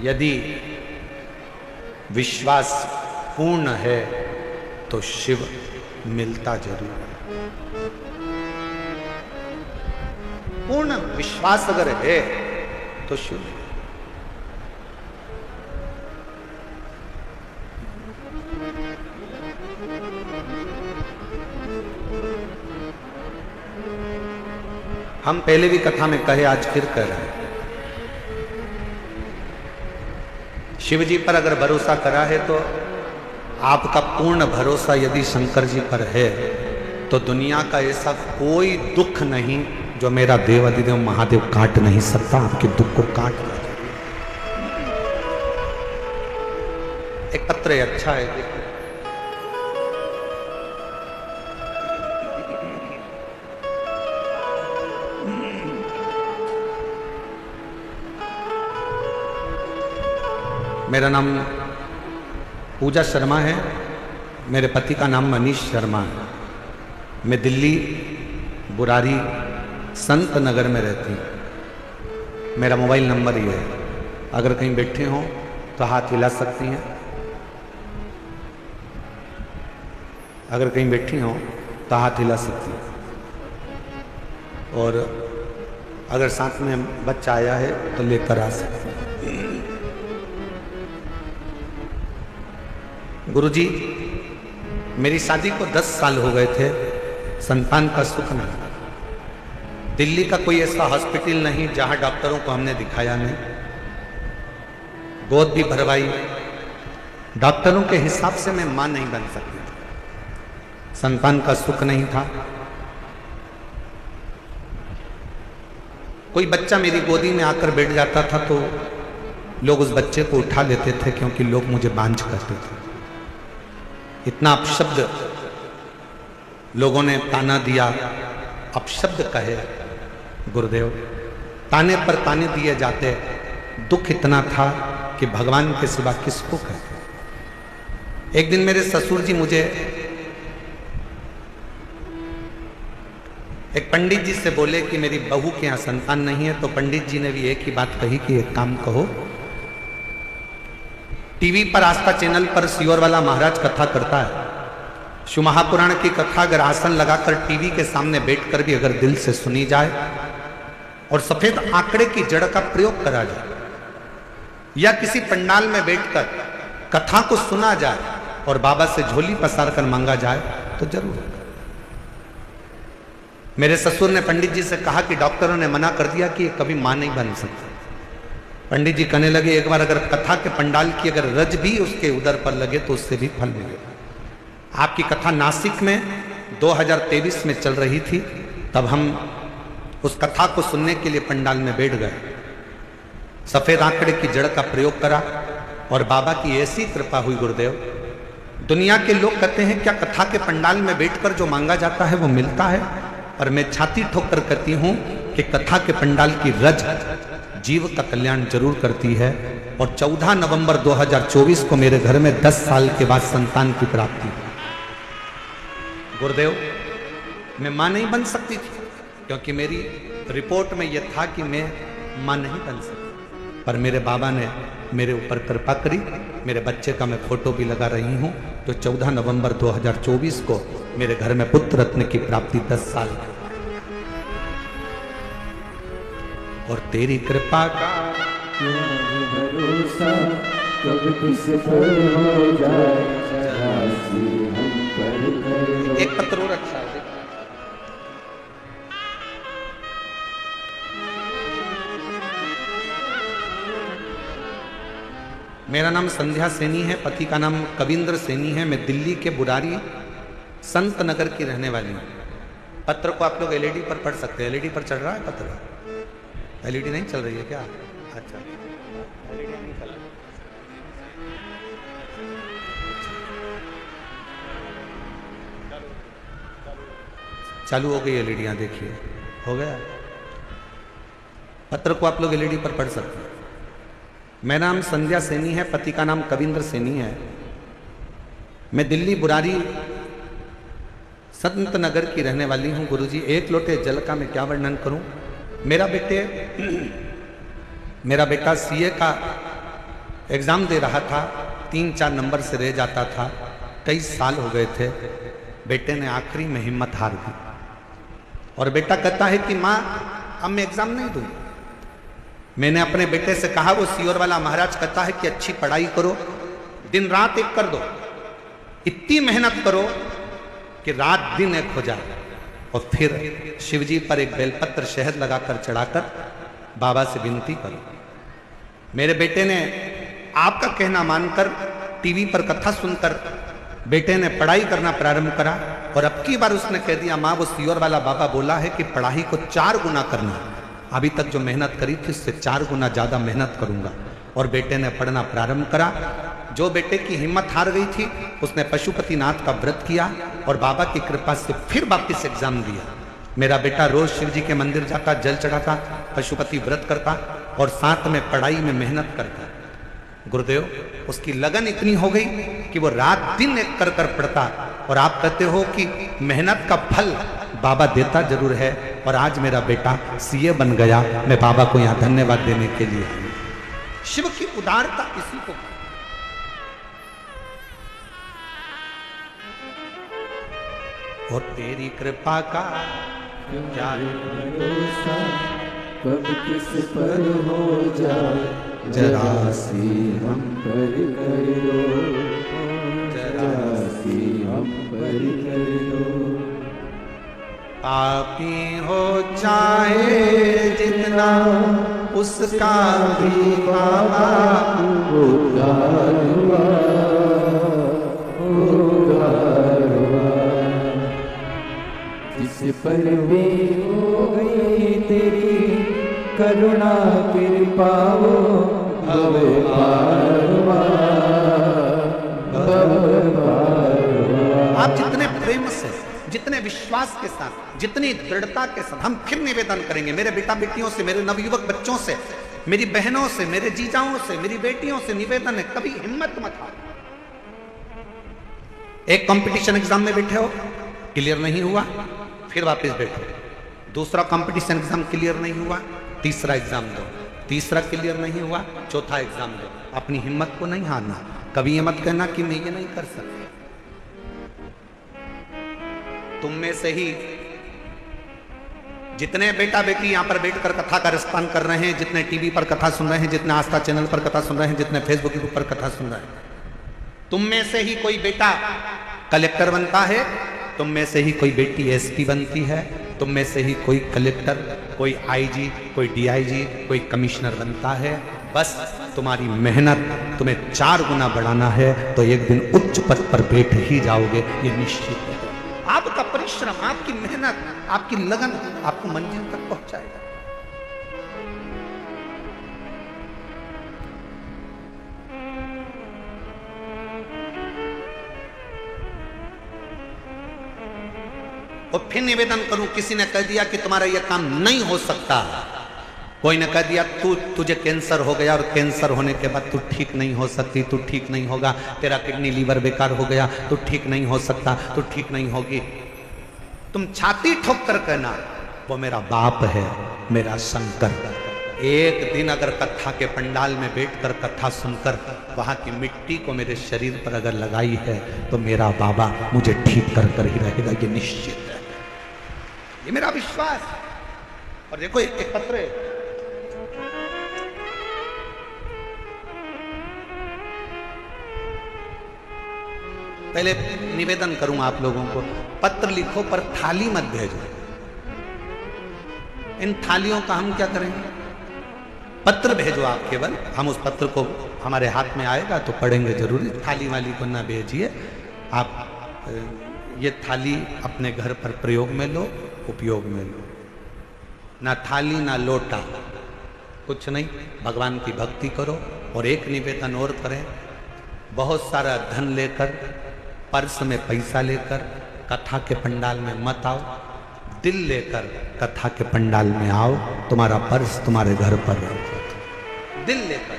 यदि विश्वास पूर्ण है तो शिव मिलता जरूर है। पूर्ण विश्वास अगर है तो शिव। हम पहले भी कथा में कहे, आज फिर कह रहे हैं, शिव जी पर अगर भरोसा करा है तो आपका पूर्ण भरोसा यदि शंकर जी पर है तो दुनिया का ऐसा कोई दुख नहीं जो मेरा देवाधिदेव महादेव काट नहीं सकता। आपके दुख को काट दिया। एक पत्र अच्छा है, देखो। मेरा नाम पूजा शर्मा है, मेरे पति का नाम मनीष शर्मा है। मैं दिल्ली बुरारी संत नगर में रहती हूँ। मेरा मोबाइल नंबर ये है, अगर कहीं बैठे हों तो हाथ हिला सकती हैं। अगर कहीं बैठी हों तो हाथ हिला सकती हैं। और अगर साथ में बच्चा आया है तो लेकर आ सकते हैं। गुरुजी, मेरी शादी को 10 साल हो गए थे, संतान का सुख नहीं। दिल्ली का कोई ऐसा हॉस्पिटल नहीं जहां डॉक्टरों को हमने दिखाया नहीं। गोद भी भरवाई, डॉक्टरों के हिसाब से मैं मां नहीं बन सकती थी। संतान का सुख नहीं था। कोई बच्चा मेरी गोदी में आकर बैठ जाता था तो लोग उस बच्चे को उठा लेते थे, क्योंकि लोग मुझे बांझ कहते थे। इतना अपशब्द लोगों ने ताना दिया, अपशब्द कहे गुरुदेव, ताने पर ताने दिए जाते। दुख इतना था कि भगवान के सिवा किसको कहते। एक दिन मेरे ससुर जी मुझे एक पंडित जी से बोले कि मेरी बहू के यहाँ संतान नहीं है। तो पंडित जी ने भी एक ही बात कही कि एक काम कहो, टीवी पर आस्था चैनल पर सियोर वाला महाराज कथा करता है। शिव महापुराण की कथा अगर आसन लगाकर टीवी के सामने बैठकर भी अगर दिल से सुनी जाए और सफेद आंकड़े की जड़ का प्रयोग करा जाए, या किसी पंडाल में बैठकर कथा को सुना जाए और बाबा से झोली पसार कर मांगा जाए तो जरूर। मेरे ससुर ने पंडित जी से कहा कि डॉक्टरों ने मना कर दिया कि कभी मां नहीं बन सकती। पंडित जी कहने लगे, एक बार अगर कथा के पंडाल की अगर रज भी उसके उदर पर लगे तो उससे भी फल मिलेगा। आपकी कथा नासिक में 2023 में चल रही थी, तब हम उस कथा को सुनने के लिए पंडाल में बैठ गए। सफेद आंकड़े की जड़ का प्रयोग करा और बाबा की ऐसी कृपा हुई गुरुदेव। दुनिया के लोग कहते हैं क्या कथा के पंडाल में बैठकर जो मांगा जाता है वो मिलता है? और मैं छाती ठोकर कहती हूं कि कथा के पंडाल की रज जीव का कल्याण जरूर करती है। और 14 नवंबर 2024 को मेरे घर में 10 साल के बाद संतान की प्राप्ति हुई। गुरुदेव, मैं मां नहीं बन सकती थी क्योंकि मेरी रिपोर्ट में यह था कि मैं मां नहीं बन सकती, पर मेरे बाबा ने मेरे ऊपर कृपा करी। मेरे बच्चे का मैं फोटो भी लगा रही हूं। तो 14 नवंबर 2024 को मेरे घर में पुत्र रत्न की प्राप्ति 10 साल की। और तेरी कृपा का भरोसा कब किस पर हो जाए, राशि हम पर करो। एक पत्र और अच्छा है। मेरा नाम संध्या सैनी है, पति का नाम कविंद्र सैनी है। मैं दिल्ली के बुरारी संत नगर की रहने वाली हूँ। पत्र को आप लोग एलईडी पर पढ़ सकते हैं। एलईडी पर चल रहा है पत्र? एलईडी नहीं चल रही है क्या? अच्छा, एलईडी नहीं चल रही। चालू हो गई एलईडियाँ, देखिए हो गया। पत्र को आप लोग एलईडी पर पढ़ सकते हैं। मेरा नाम संध्या सैनी है, पति का नाम कविंद्र सैनी है। मैं दिल्ली बुरारी संत नगर की रहने वाली हूँ। गुरुजी, एक लोटे जल का मैं क्या वर्णन करूं। मेरा बेटा सीए का एग्जाम दे रहा था, 3-4 नंबर से रह जाता था। कई साल हो गए थे। बेटे ने आखिरी में हिम्मत हार दी और बेटा कहता है कि माँ अब मैं एग्जाम नहीं दूं। मैंने अपने बेटे से कहा, वो सीओर वाला महाराज कहता है कि अच्छी पढ़ाई करो, दिन रात एक कर दो, इतनी मेहनत करो कि रात दिन एक हो जाए। और फिर शिवजी पर एक बेलपत्र शहद लगाकर चढ़ाकर बाबा से विनती करो। मेरे बेटे ने आपका कहना मानकर टीवी पर कथा सुनकर बेटे ने पढ़ाई करना प्रारंभ करा। और अब की बार उसने कह दिया, माँ वो सीओर वाला बाबा बोला है कि पढ़ाई को 4 गुना करना। अभी तक जो मेहनत करी थी उससे 4 गुना ज्यादा मेहनत करूंगा। और बेटे ने पढ़ना प्रारंभ करा। जो बेटे की हिम्मत हार गई थी उसने पशुपतिनाथ का व्रत किया और बाबा की कृपा से फिर वापिस एग्जाम दिया। मेरा बेटा रोज शिव जी के मंदिर जाता, जल चढ़ाता, पशुपति व्रत करता और साथ में पढ़ाई में मेहनत करता। गुरुदेव, उसकी लगन इतनी हो गई कि वो रात दिन एक कर कर पढ़ता। और आप कहते हो कि मेहनत का फल बाबा देता जरूर है। और आज मेरा बेटा सीए बन गया। मैं बाबा को यहाँ धन्यवाद देने के लिए आई। शिव की उदारता इसी को। और तेरी कृपा का क्या भरोसा कब किस पर हो जाए, जरा सी हम पर कर लो, जरा सी हम पर कर लो। पापी हो चाहे जितना उसका भी बाबा उद्धार हुआ, उद्धार हुआ। जिस पर भी हो गई तेरी करुणा कृपा हो, भव पार हुआ, भव पार हुआ। आप जितने प्रेम से, जितने विश्वास के साथ, जितनी दृढ़ता के साथ, हम फिर निवेदन करेंगे मेरे बेटा बेटियों से, मेरे नवयुवक बच्चों से, मेरी बहनों से, मेरे जीजाओं से, मेरी बेटियों से निवेदन है, कभी हिम्मत मत हारो। एक कंपटीशन एग्जाम में बैठे हो, क्लियर नहीं हुआ, फिर वापस बैठो। दूसरा कंपटीशन एग्जाम क्लियर नहीं हुआ, तीसरा एग्जाम दो। तीसरा क्लियर नहीं हुआ, चौथा एग्जाम दो। अपनी हिम्मत को नहीं हारना। कभी ये मत कहना कि मैं ये नहीं कर सकता। तुम में से ही जितने बेटा बेटी यहां पर बैठकर कथा का रसपान कर रहे हैं, जितने टीवी पर कथा सुन रहे हैं, जितने आस्था चैनल पर कथा सुन रहे हैं, जितने फेसबुक पर कथा सुन रहे हैं, तुम में से ही कोई बेटा कलेक्टर बनता है, तुम में से ही कोई बेटी एसपी बनती है, तुम में से ही कोई कलेक्टर, कोई आईजी, कोई डीआईजी, कोई कमिश्नर बनता है। बस तुम्हारी मेहनत तुम्हें 4 गुना बढ़ाना है तो एक दिन उच्च पद पर बैठ ही जाओगे, ये निश्चित है। आपका परिश्रम, आपकी मेहनत, आपकी लगन आपको मंजिल तक पहुंचाएगा। और फिर निवेदन करूं, किसी ने कह दिया कि तुम्हारा यह काम नहीं हो सकता, कोई ने कह दिया तुझे कैंसर हो गया और कैंसर होने के बाद तू ठीक नहीं हो सकती, तू ठीक नहीं होगा, तेरा किडनी लीवर बेकार हो गया, तू ठीक नहीं हो सकता, तू ठीक नहीं होगी। तुम छाती ठोक कर कहना वो मेरा बाप है, मेरा शंकर। एक दिन अगर कथा के पंडाल में बैठकर कथा सुनकर वहां की मिट्टी को मेरे शरीर पर अगर लगाई है तो मेरा बाबा मुझे ठीक कर कर ही रहेगा, ये निश्चित है, ये मेरा विश्वास। और देखो एक पत्र है, पहले निवेदन करूं आप लोगों को, पत्र लिखो पर थाली मत भेजो। इन थालियों का हम क्या करेंगे? पत्र भेजो आप केवल, हम उस पत्र को हमारे हाथ में आएगा तो पढ़ेंगे जरूर। थाली वाली को ना भेजिए आप, ये थाली अपने घर पर प्रयोग में लो, उपयोग में लो। ना थाली ना लोटा, कुछ नहीं, भगवान की भक्ति करो। और एक निवेदन और करें, बहुत सारा धन लेकर, पर्स में पैसा लेकर कथा के पंडाल में मत आओ, दिल लेकर कथा के पंडाल में आओ। तुम्हारा पर्स तुम्हारे घर पर रखो, दिल लेकर।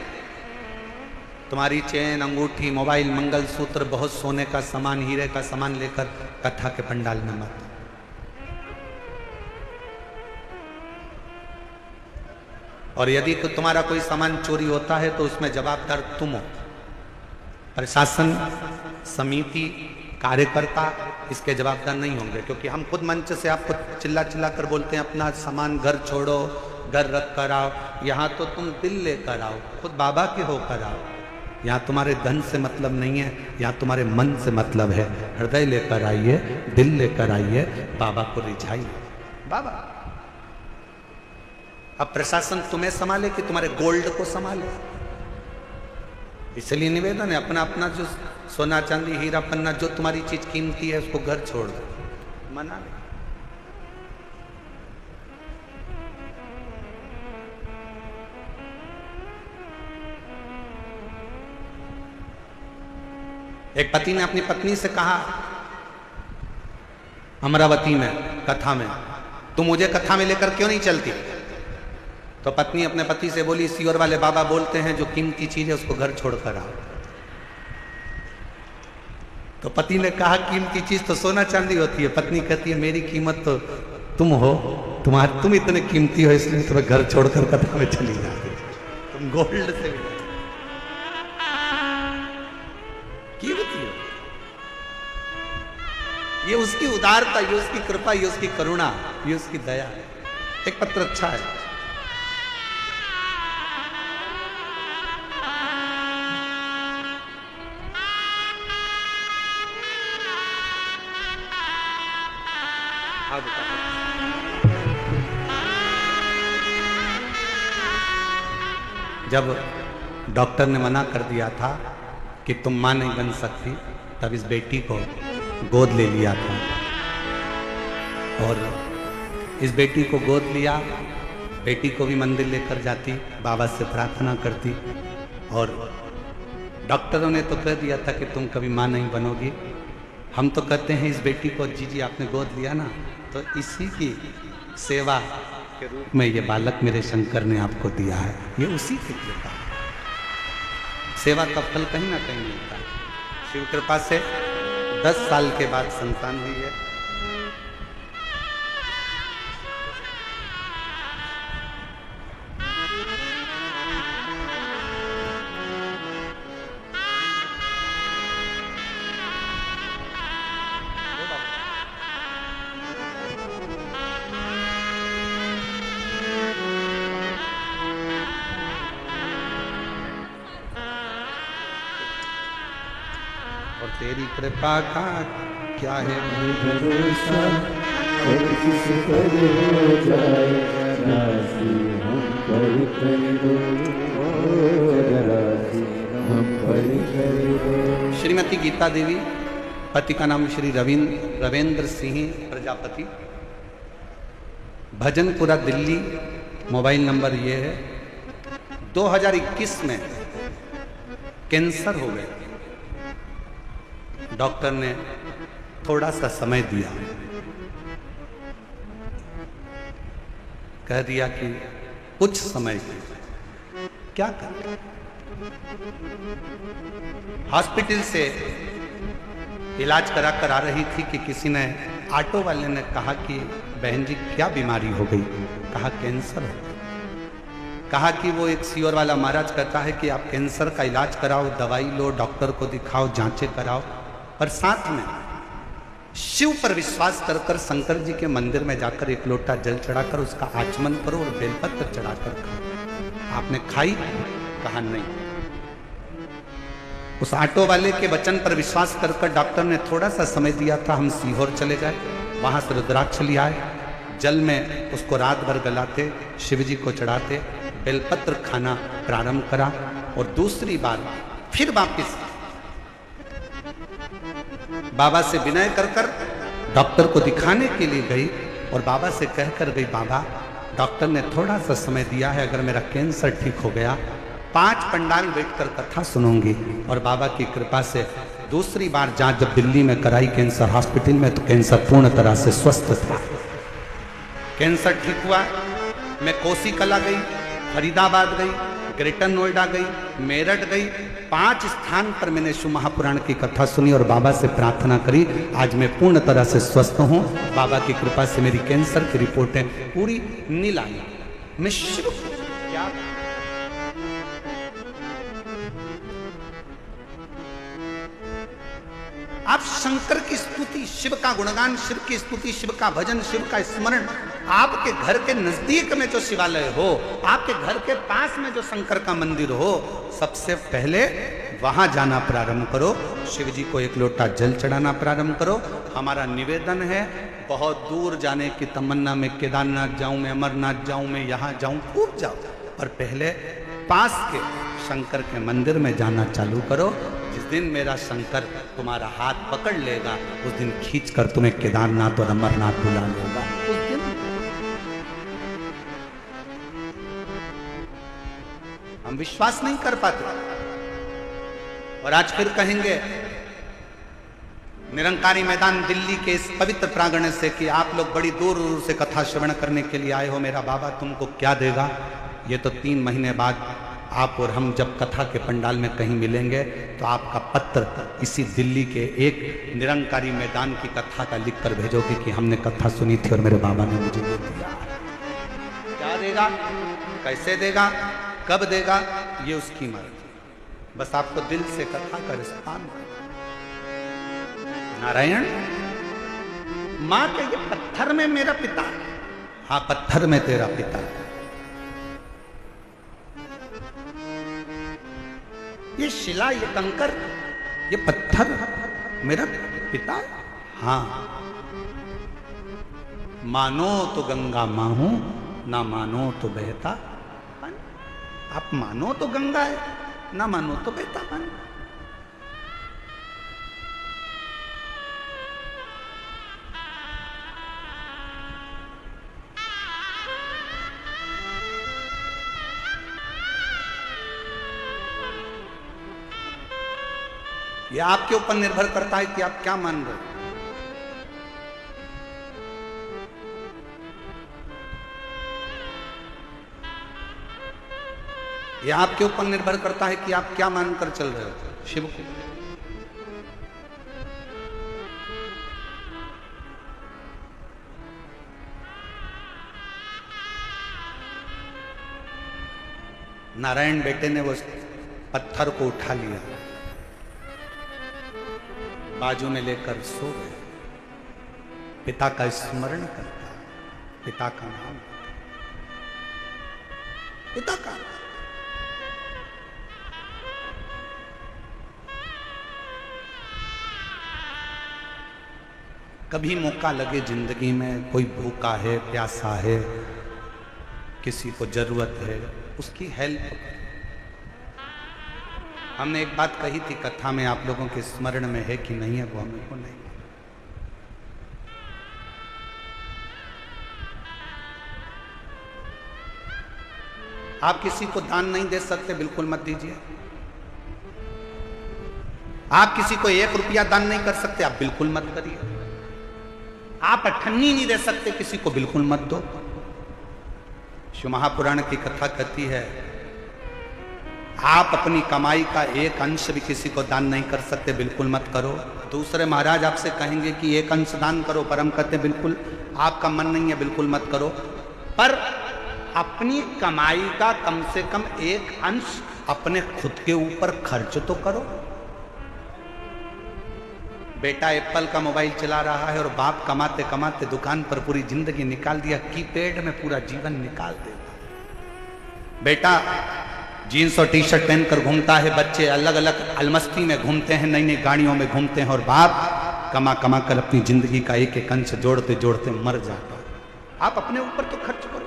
तुम्हारी चेन, अंगूठी, मोबाइल, मंगलसूत्र, बहुत सोने का सामान, हीरे का सामान लेकर कथा के पंडाल में मत। और यदि तुम्हारा कोई सामान चोरी होता है तो उसमें जवाबदार तुम हो। प्रशासन, समिति, कार्यकर्ता इसके जवाबदार नहीं होंगे, क्योंकि हम खुद मंच से आपको चिल्ला चिल्ला कर बोलते हैं अपना सामान घर छोड़ो, घर रख कर आओ। यहाँ तो तुम दिल लेकर आओ, खुद बाबा के होकर आओ। यहाँ तुम्हारे धन से मतलब नहीं है, यहाँ तुम्हारे मन से मतलब है। हृदय लेकर आइए, दिल लेकर आइए, बाबा को रिझाइए। बाबा अब प्रशासन तुम्हें संभाले कि तुम्हारे गोल्ड को संभाले? इसलिए निवेदन है, अपना अपना जो सोना चांदी हीरा पन्ना जो तुम्हारी चीज कीमती है उसको घर छोड़ दो, मना नहीं। एक पति ने अपनी पत्नी से कहा अमरावती में कथा में, तुम मुझे कथा में लेकर क्यों नहीं चलती? तो पत्नी अपने पति से बोली, सियोर वाले बाबा बोलते हैं जो कीमती चीज है उसको घर छोड़कर आओ। तो पति ने कहा कीमती चीज तो सोना चांदी होती है। पत्नी कहती है मेरी कीमत तो तुम हो, तुम इतने कीमती हो इसलिए तुम्हें घर छोड़कर कथा में चली जाती, तुम गोल्ड से भी कीमती हो। ये उसकी उदारता, ये उसकी कृपा, ये उसकी करुणा, ये उसकी दया है। एक पत्र अच्छा है। जब डॉक्टर ने मना कर दिया था कि तुम मां नहीं बन सकती, तब इस बेटी को गोद ले लिया था। और इस बेटी को गोद लिया, बेटी को भी मंदिर लेकर जाती, बाबा से प्रार्थना करती। और डॉक्टरों ने तो कह दिया था कि तुम कभी मां नहीं बनोगी। हम तो कहते हैं इस बेटी को, जी आपने गोद लिया ना, तो इसी की सेवा के रूप में ये बालक मेरे शंकर ने आपको दिया है। ये उसी की कृपा, सेवा का फल कहीं ना कहीं मिलता है। शिव कृपा से 10 साल के बाद संतान हुई है। तेरी कृपा का क्या है भरोसा, और किस पर हो जाए राजी हम पर कर दो, राजी हम पर कर दो। श्रीमती गीता देवी, पति का नाम श्री रविंद्र सिंह प्रजापति, भजनपुरा दिल्ली। मोबाइल नंबर ये है। 2021 में कैंसर हो गया। डॉक्टर ने थोड़ा सा समय दिया, कह दिया कि कुछ समय के लिए क्या कर। हॉस्पिटल से इलाज करा कर आ रही थी कि किसी ने, ऑटो वाले ने कहा कि बहन जी क्या बीमारी हो गई। कहा कैंसर हो गई। कहा कि वो एक सीवर वाला महाराज कहता है कि आप कैंसर का इलाज कराओ, दवाई लो, डॉक्टर को दिखाओ, जांचें कराओ, और साथ में शिव पर विश्वास कर कर शंकर जी के मंदिर में जाकर एक लोटा जल चढ़ाकर उसका आचमन करो और बेलपत्र चढ़ाकर खाओ। आपने खाई? कहा नहीं। उस ऑटो वाले के वचन पर विश्वास कर कर डॉक्टर ने थोड़ा सा समय दिया था। हम सीहोर चले गए, वहां से रुद्राक्ष ले आए, जल में उसको रात भर गलाते, शिव जी को चढ़ाते, बेलपत्र खाना प्रारंभ करा, और दूसरी बार फिर वापिस बाबा से विनय कर कर डॉक्टर को दिखाने के लिए गई, और बाबा से कह कर गई, बाबा डॉक्टर ने थोड़ा सा समय दिया है, अगर मेरा कैंसर ठीक हो गया 5 पंडाल बैठकर कथा सुनूंगी। और बाबा की कृपा से दूसरी बार जांच जब दिल्ली में कराई कैंसर हॉस्पिटल में, तो कैंसर पूर्ण तरह से स्वस्थ था। कैंसर ठीक हुआ। मैं कोसी कला गई, फरीदाबाद गई, ग्रेटर नोएडा गई, मेरठ गई, 5 स्थान पर मैंने शिव महापुराण की कथा सुनी और बाबा से प्रार्थना करी। आज मैं पूर्ण तरह से स्वस्थ हूँ। बाबा की कृपा से मेरी कैंसर की रिपोर्टें पूरी नील आई। मैं शिव क्या आप शंकर की स्तुति, शिव का गुणगान, शिव की स्तुति, शिव का भजन, शिव का स्मरण, आपके घर के नजदीक में जो शिवालय हो, आपके घर के पास में जो शंकर का मंदिर हो, सबसे पहले वहां जाना प्रारंभ करो। शिव जी को एक लोटा जल चढ़ाना प्रारंभ करो। हमारा निवेदन है, बहुत दूर जाने की तमन्ना में, केदारनाथ जाऊं मैं, अमरनाथ जाऊं मैं, यहां जाऊं, खूब जाओ, और पहले पास के शंकर के मंदिर में जाना चालू करो। जिस दिन मेरा शंकर तुम्हारा हाथ पकड़ लेगा, उस दिन खींच कर तुम्हें केदारनाथ और अमरनाथ बुला लेगा। उस दिन हम विश्वास नहीं कर पाते, और आज फिर कहेंगे निरंकारी मैदान दिल्ली के इस पवित्र प्रांगण से कि आप लोग बड़ी दूर दूर से कथा श्रवण करने के लिए आए हो, मेरा बाबा तुमको क्या देगा। ये तो 3 महीने बाद आप और हम जब कथा के पंडाल में कहीं मिलेंगे, तो आपका पत्र इसी दिल्ली के एक निरंकारी मैदान की कथा का लिख कर भेजोगे कि हमने कथा सुनी थी और मेरे बाबा ने मुझे दे दिया। क्या देगा, कैसे देगा, कब देगा, ये उसकी मर्जी। बस आपको दिल से कथा का रिस्पान। नारायण मां के ये पत्थर में मेरा पिता, हाँ पत्थर में तेरा पिता, ये शिला, ये कंकर, ये पत्थर मेरा पिता, हाँ। मानो तो गंगा मां हूं, ना मानो तो बहता पानी। आप मानो तो गंगा है, ना मानो तो बहता पानी। यह आपके ऊपर निर्भर करता है कि आप क्या मान रहे हो। यह आपके ऊपर निर्भर करता है कि आप क्या मानकर चल रहे हो शिव को। नारायण बेटे ने वो पत्थर को उठा लिया, बाजू में लेकर सो गए। पिता का स्मरण करता, पिता का नाम, पिता का नाम। कभी मौका लगे जिंदगी में, कोई भूखा है, प्यासा है, किसी को जरूरत है, उसकी हेल्प। हमने एक बात कही थी कथा में, आप लोगों के स्मरण में है कि नहीं है वो हमें को नहीं। आप किसी को दान नहीं दे सकते, बिल्कुल मत दीजिए। आप किसी को 1 रुपया दान नहीं कर सकते, आप बिल्कुल मत करिए। आप अठन्नी नहीं दे सकते किसी को, बिल्कुल मत दो। शिव महापुराण की कथा कहती है, आप अपनी कमाई का एक अंश भी किसी को दान नहीं कर सकते, बिल्कुल मत करो। दूसरे महाराज आपसे कहेंगे कि एक अंश दान करो, पर हम कहते हैं बिल्कुल आपका मन नहीं है, बिल्कुल मत करो। पर अपनी कमाई का कम से कम एक अंश अपने खुद के ऊपर खर्च तो करो। बेटा एप्पल का मोबाइल चला रहा है और बाप कमाते कमाते दुकान पर पूरी जिंदगी निकाल दिया, कीपैड में पूरा जीवन निकाल देगा। बेटा जीन्स और टी शर्ट पहनकर घूमता है, बच्चे अलग अलग अलमस्ती में घूमते हैं, नई नई गाड़ियों में घूमते हैं, और बाप कमा कमा कर अपनी जिंदगी का एक एक अंश जोड़ते जोड़ते मर जाता है। आप अपने ऊपर तो खर्च करो,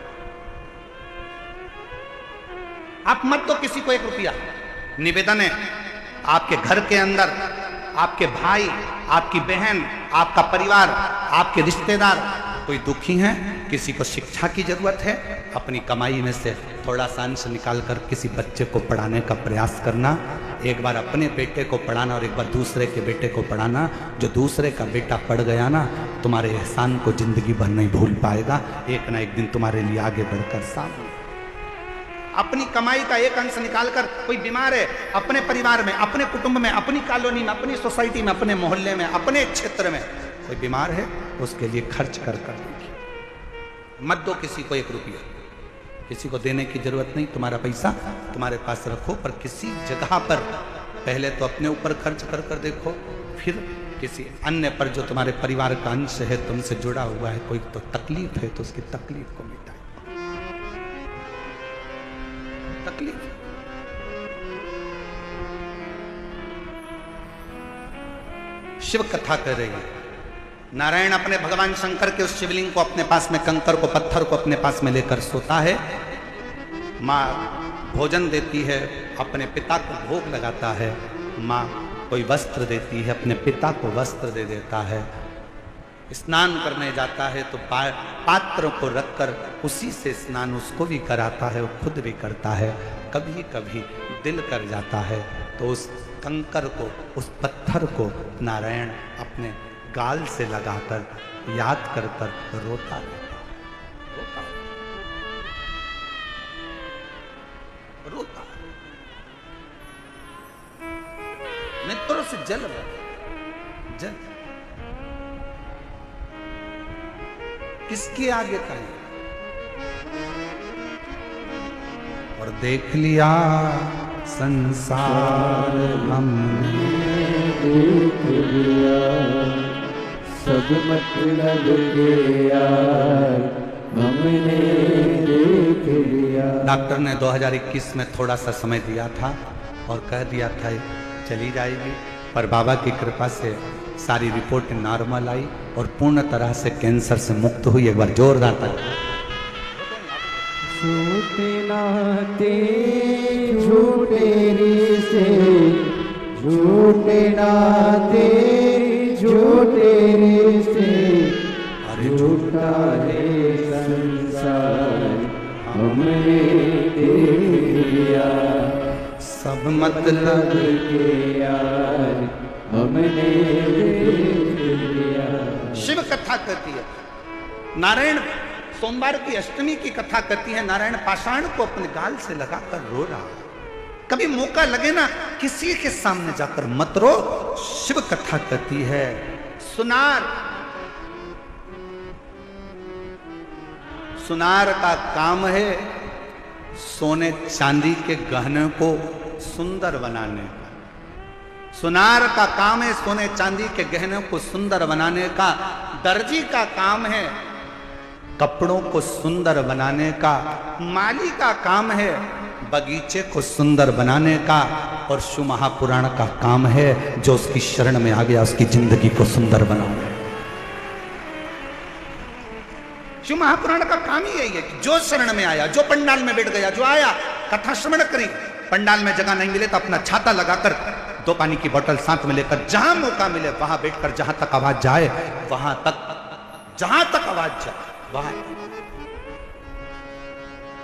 आप मत दो किसी को 1 रुपया। निवेदन है, आपके घर के अंदर आपके भाई, आपकी बहन, आपका परिवार, आपके रिश्तेदार कोई दुखी हैं, किसी को शिक्षा की जरूरत है, अपनी कमाई में से थोड़ा सा अंश निकाल कर किसी बच्चे को पढ़ाने का प्रयास करना। एक बार अपने बेटे को पढ़ाना और एक बार दूसरे के बेटे को पढ़ाना। जो दूसरे का बेटा पढ़ गया ना, तुम्हारे एहसान को जिंदगी भर नहीं भूल पाएगा, एक ना एक दिन तुम्हारे लिए आगे बढ़कर सामने। अपनी कमाई का एक अंश निकालकर, कोई बीमार है, अपने परिवार में, अपने कुटुंब में, अपनी कॉलोनी में, अपनी सोसाइटी में, अपने मोहल्ले में, अपने क्षेत्र में कोई बीमार है, उसके लिए खर्च कर देखिए। मत दो किसी को 1 रुपया, किसी को देने की जरूरत नहीं। तुम्हारा पैसा तुम्हारे पास रखो, पर किसी जगह पर पहले तो अपने ऊपर खर्च कर कर देखो, फिर किसी अन्य पर जो तुम्हारे परिवार का अंश है, तुमसे जुड़ा हुआ है, कोई तो तकलीफ है तो उसकी तकलीफ को मिटाए। तकलीफ शिव कथा कर रही है। नारायण अपने भगवान शंकर के उस शिवलिंग को अपने पास में, कंकर को, पत्थर को अपने पास में लेकर सोता है। माँ भोजन देती है, अपने पिता को भोग लगाता है। माँ कोई वस्त्र देती है, अपने पिता को वस्त्र दे देता है। स्नान करने जाता है तो पात्र को रखकर उसी से स्नान उसको भी कराता है, वो खुद भी करता है। कभी कभी दिल कर जाता है तो उस कंकर को, उस पत्थर को नारायण अपने गाल से लगाकर याद कर कर रोता रोता नेत्रों से जल जल किसके आगे कहें। और देख लिया संसार हमने, देख लिया सब मतलब के यार हमने देख लिया। डॉक्टर ने 2021 में थोड़ा सा समय दिया था और कह दिया था चली जाएगी, पर बाबा की कृपा से सारी रिपोर्ट नॉर्मल आई और पूर्ण तरह से कैंसर से मुक्त हुई। एक बार जोरदार तक। झूठे नाते झूठे रिश्ते, झूठे नाते झूठे रिश्ते, झूठा है संसार हमने देख लिया। सब मतलब के यार हमने देख लिया। शिव कथा कहती है, नारायण सोमवार की अष्टमी की कथा कहती है, नारायण पाषाण को अपने गाल से लगाकर रो रहा। कभी मौका लगे ना किसी के सामने जाकर मत रो। शिव कथा कहती है, सुनार का काम है सोने चांदी के गहने को सुंदर बनाने का। सुनार का काम है सोने चांदी के गहनों को सुंदर बनाने का। दर्जी का काम है कपड़ों को सुंदर बनाने का। माली का काम है बगीचे को सुंदर बनाने का। और शिव महापुराण का काम है जो उसकी शरण में आ गया उसकी जिंदगी को सुंदर बनाना। शिव महापुराण का काम ही यही है कि जो शरण में आया, जो पंडाल में बैठ गया, जो आया कथा श्रवण करी, पंडाल में जगह नहीं मिले तो अपना छाता लगाकर 2 पानी की बोतल साथ में लेकर जहां मौका मिले वहां बैठकर जहां तक आवाज जाए वहां तक, जहां तक आवाज जाए वहां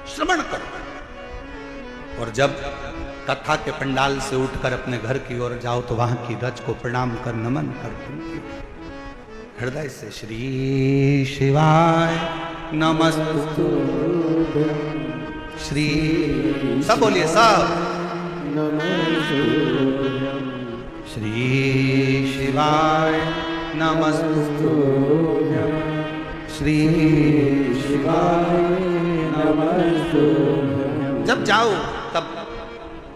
श्रवण करो। और जब कथा के पंडाल से उठकर अपने घर की ओर जाओ तो वहां की रज को प्रणाम कर नमन कर हृदय से श्री शिवाय नमस्तुभ्यं श्री, सब बोलिए सब, नमस्तुभ्यं श्री शिवाय नमस्तुभ्यं श्री शिवाय नमस्तुभ्यं। जब जाओ तब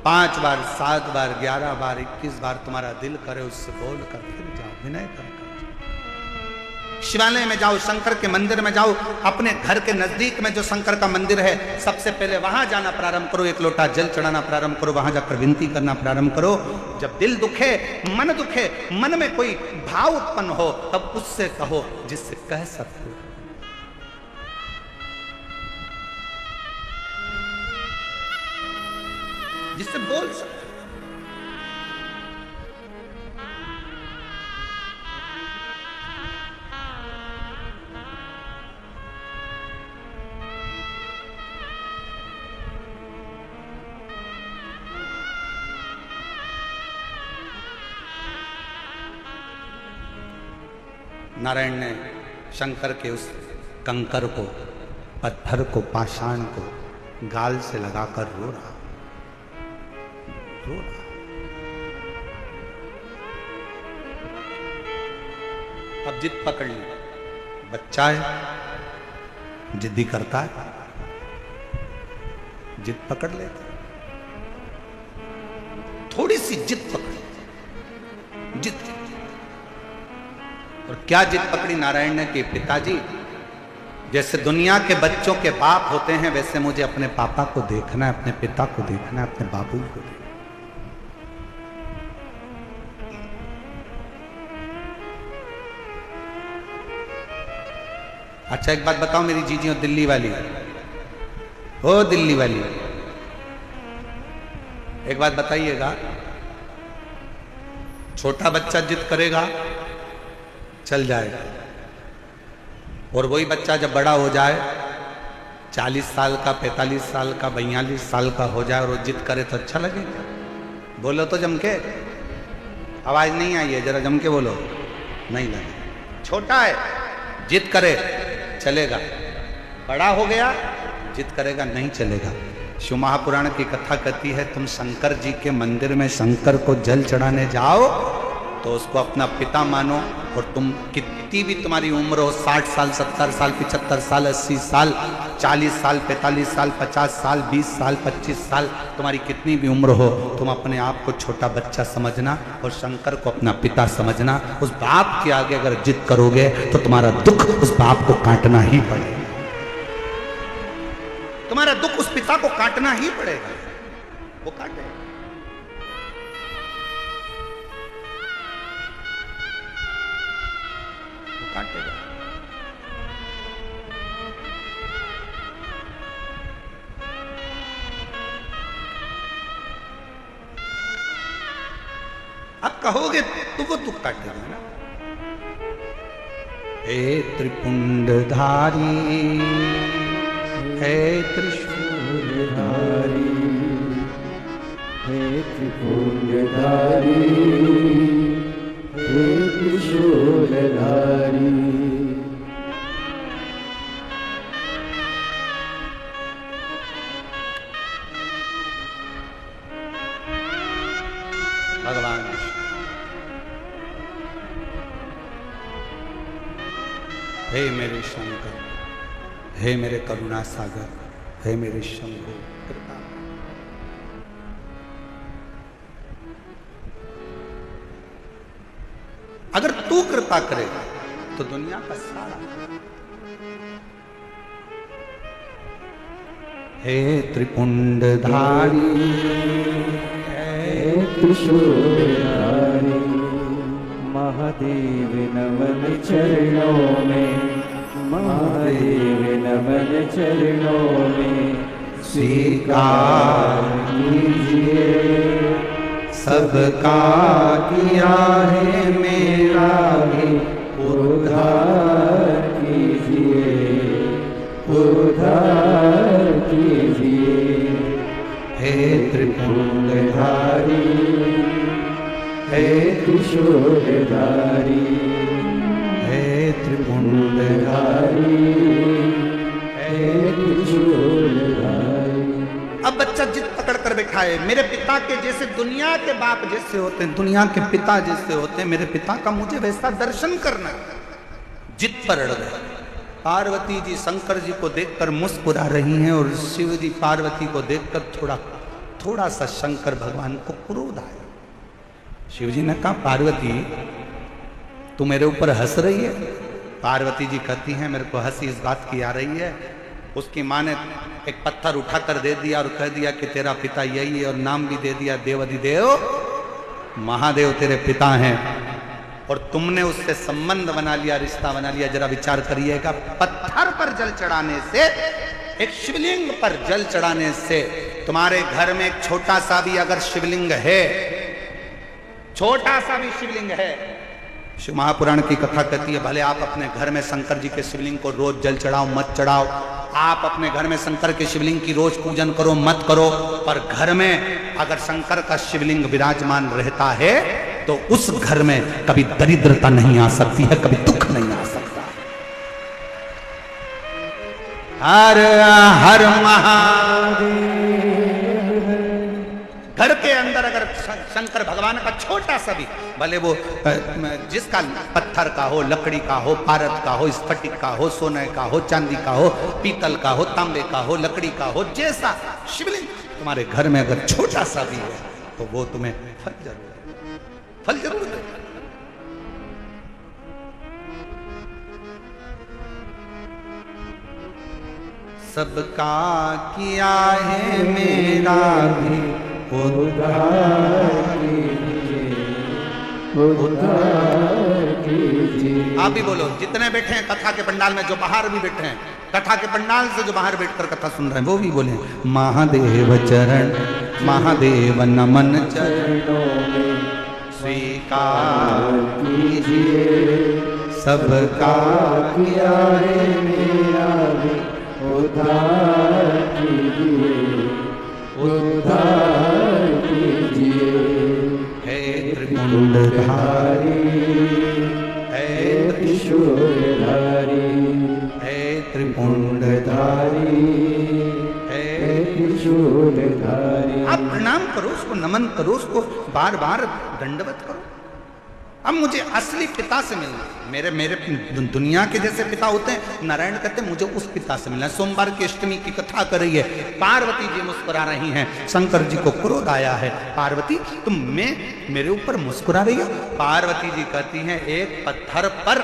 5 बार, 7 बार, 11 बार, 21 बार तुम्हारा दिल करे उससे बोल कर फिर जाओ, विनय कर। शिवालय में जाओ, शंकर के मंदिर में जाओ, अपने घर के नजदीक में जो शंकर का मंदिर है सबसे पहले वहां जाना प्रारंभ करो, एक लोटा जल चढ़ाना प्रारंभ करो, वहां जाकर विनती करना प्रारंभ करो। जब दिल दुखे, मन दुखे, मन में कोई भाव उत्पन्न हो तब उससे कहो जिससे कह सकते हो। जिससे बोल सकते। नारायण ने शंकर के उस कंकर को, पत्थर को, पाषाण को गाल से लगाकर रो रहा। अब जिद पकड़ ली, बच्चा है, जिद्दी करता है, जिद पकड़ लेता, थोड़ी सी जिद पकड़ी, जिद। और क्या जिद पकड़ी नारायण ने कि पिताजी, जैसे दुनिया के बच्चों के बाप होते हैं वैसे मुझे अपने पापा को देखना है, अपने पिता को देखना है, अपने बाबू को देखना। अच्छा एक बात बताओ मेरी जीजी और दिल्ली वाली, ओ दिल्ली वाली, एक बात बताइएगा, छोटा बच्चा जिद करेगा चल जाएगा, और वही बच्चा जब बड़ा हो जाए 40 साल का, 45 साल का, 42 साल का हो जाए और वो जिद करे तो अच्छा लगेगा? बोलो तो जम के, आवाज नहीं आई है, जरा जम के बोलो। नहीं लगे, छोटा है जिद करे चलेगा, बड़ा हो गया जिद करेगा नहीं चलेगा। शिव महापुराण की कथा कहती है तुम शंकर जी के मंदिर में शंकर को जल चढ़ाने जाओ तो उसको अपना पिता मानो, और तुम कितनी भी तुम्हारी उम्र हो, 60 साल, 70 साल, 75 साल, 80 साल, 40 साल, 45 साल, 50 साल, 20 साल, 25 साल, तुम्हारी कितनी भी उम्र हो, तुम अपने आप को छोटा बच्चा समझना और शंकर को अपना पिता समझना। उस बाप के आगे अगर जिद करोगे तो तुम्हारा दुख उस बाप को काटना ही पड़ेगा, तुम्हारा दुख उस पिता को काटना ही पड़ेगा, वो काटेगा। काटेगा। अब कहोगे तो वो दुख काटेगा ना। हे त्रिपुंडधारी, हे त्रिशूलधारी, हे त्रिपुंडधारी, हे त्रिशूलधारी, भगवान हे मेरे शंकर, हे मेरे करुणा सागर, हे मेरे शंभु, कृपा। अगर तू कृपा करेगा तो दुनिया का सारा। हे त्रिपुंडधारी, हे त्रिशूलधारी, महादेव नमन चरणों में, महादेव नमन चरणों में, स्वीकार कीजिए सबका किया है मेरा भी उद्धार कीजिए, उद्धार कीजिए। हे त्रिपुंडधारी, हे त्रिशूलधारी, हे त्रिपुंडधारी, बच्चा जिद पकड़ कर बैठा है, मेरे पिता के जैसे दुनिया के बाप जैसे होते हैं, दुनिया के पिता जैसे होते हैं, मेरे पिता का मुझे वैसा दर्शन करना, जिद पर अड़ गए। पार्वती जी शंकर जी को देखकर मुस्कुरा रही हैं और शिव जी पार्वती को देखकर थोड़ा सा शंकर भगवान को क्रोध आया। शिव जी ने कहा, पार्वती तू मेरे ऊपर हंस रही है? पार्वती जी कहती हैं, मेरे को हंसी इस बात की आ रही है, उसकी माँ ने एक पत्थर उठाकर दे दिया और कह दिया कि तेरा पिता यही है, और नाम भी दे दिया देवाधिदेव महादेव तेरे पिता हैं, और तुमने उससे संबंध बना लिया, रिश्ता बना लिया। जरा विचार करिएगा, पत्थर पर जल चढ़ाने से, एक शिवलिंग पर जल चढ़ाने से, तुम्हारे घर में एक छोटा सा भी अगर शिवलिंग है, छोटा सा भी शिवलिंग है, शिव महापुराण की कथा कहती है, भले आप अपने घर में शंकर जी के शिवलिंग को रोज जल चढ़ाओ मत चढ़ाओ, आप अपने घर में शंकर के शिवलिंग की रोज पूजन करो मत करो, पर घर में अगर शंकर का शिवलिंग विराजमान रहता है तो उस घर में कभी दरिद्रता नहीं आ सकती है, कभी दुख नहीं आ सकता। हर हर महादेव। घर के अंदर अगर शंकर भगवान का छोटा सा भी, भले वो जिसका पत्थर का हो, लकड़ी का हो, पारद का हो, स्फटिक का हो, सोने का हो, चांदी का हो, पीतल का हो, तांबे का हो, लकड़ी का हो, जैसा शिवलिंग तुम्हारे घर में अगर छोटा सा भी है तो वो तुम्हें फल जरूर देगा। सबका किया है मेरा भी उद्धार कीजिए। आप भी बोलो, जितने बैठे हैं कथा के पंडाल में, जो बाहर भी बैठे हैं कथा के पंडाल से, जो बाहर बैठकर कथा सुन रहे हैं, वो भी बोले, महादेव चरण महादेव नमन चरणों में स्वीकार कीजिए। सबका किया है मेरा भी उद्धार कीजिए, उद्धार कीजिए। हे त्रिपुंडधारी, हे त्रिशूलधारी, हे त्रिपुंडधारी, हे त्रिशूलधारी। आप प्रणाम करो उसको, नमन करो उसको, बार बार दंडवत करो। अब मुझे असली पिता से मिलना, मेरे दुनिया के जैसे पिता होते हैं, नारायण कहते हैं मुझे उस पिता से मिलना। सोमवार की अष्टमी की कथा कर रही है, पार्वती जी मुस्कुरा रही हैं, शंकर जी को क्रोध आया है, पार्वती तुम मेरे ऊपर मुस्कुरा रही हो? पार्वती जी कहती हैं, एक पत्थर पर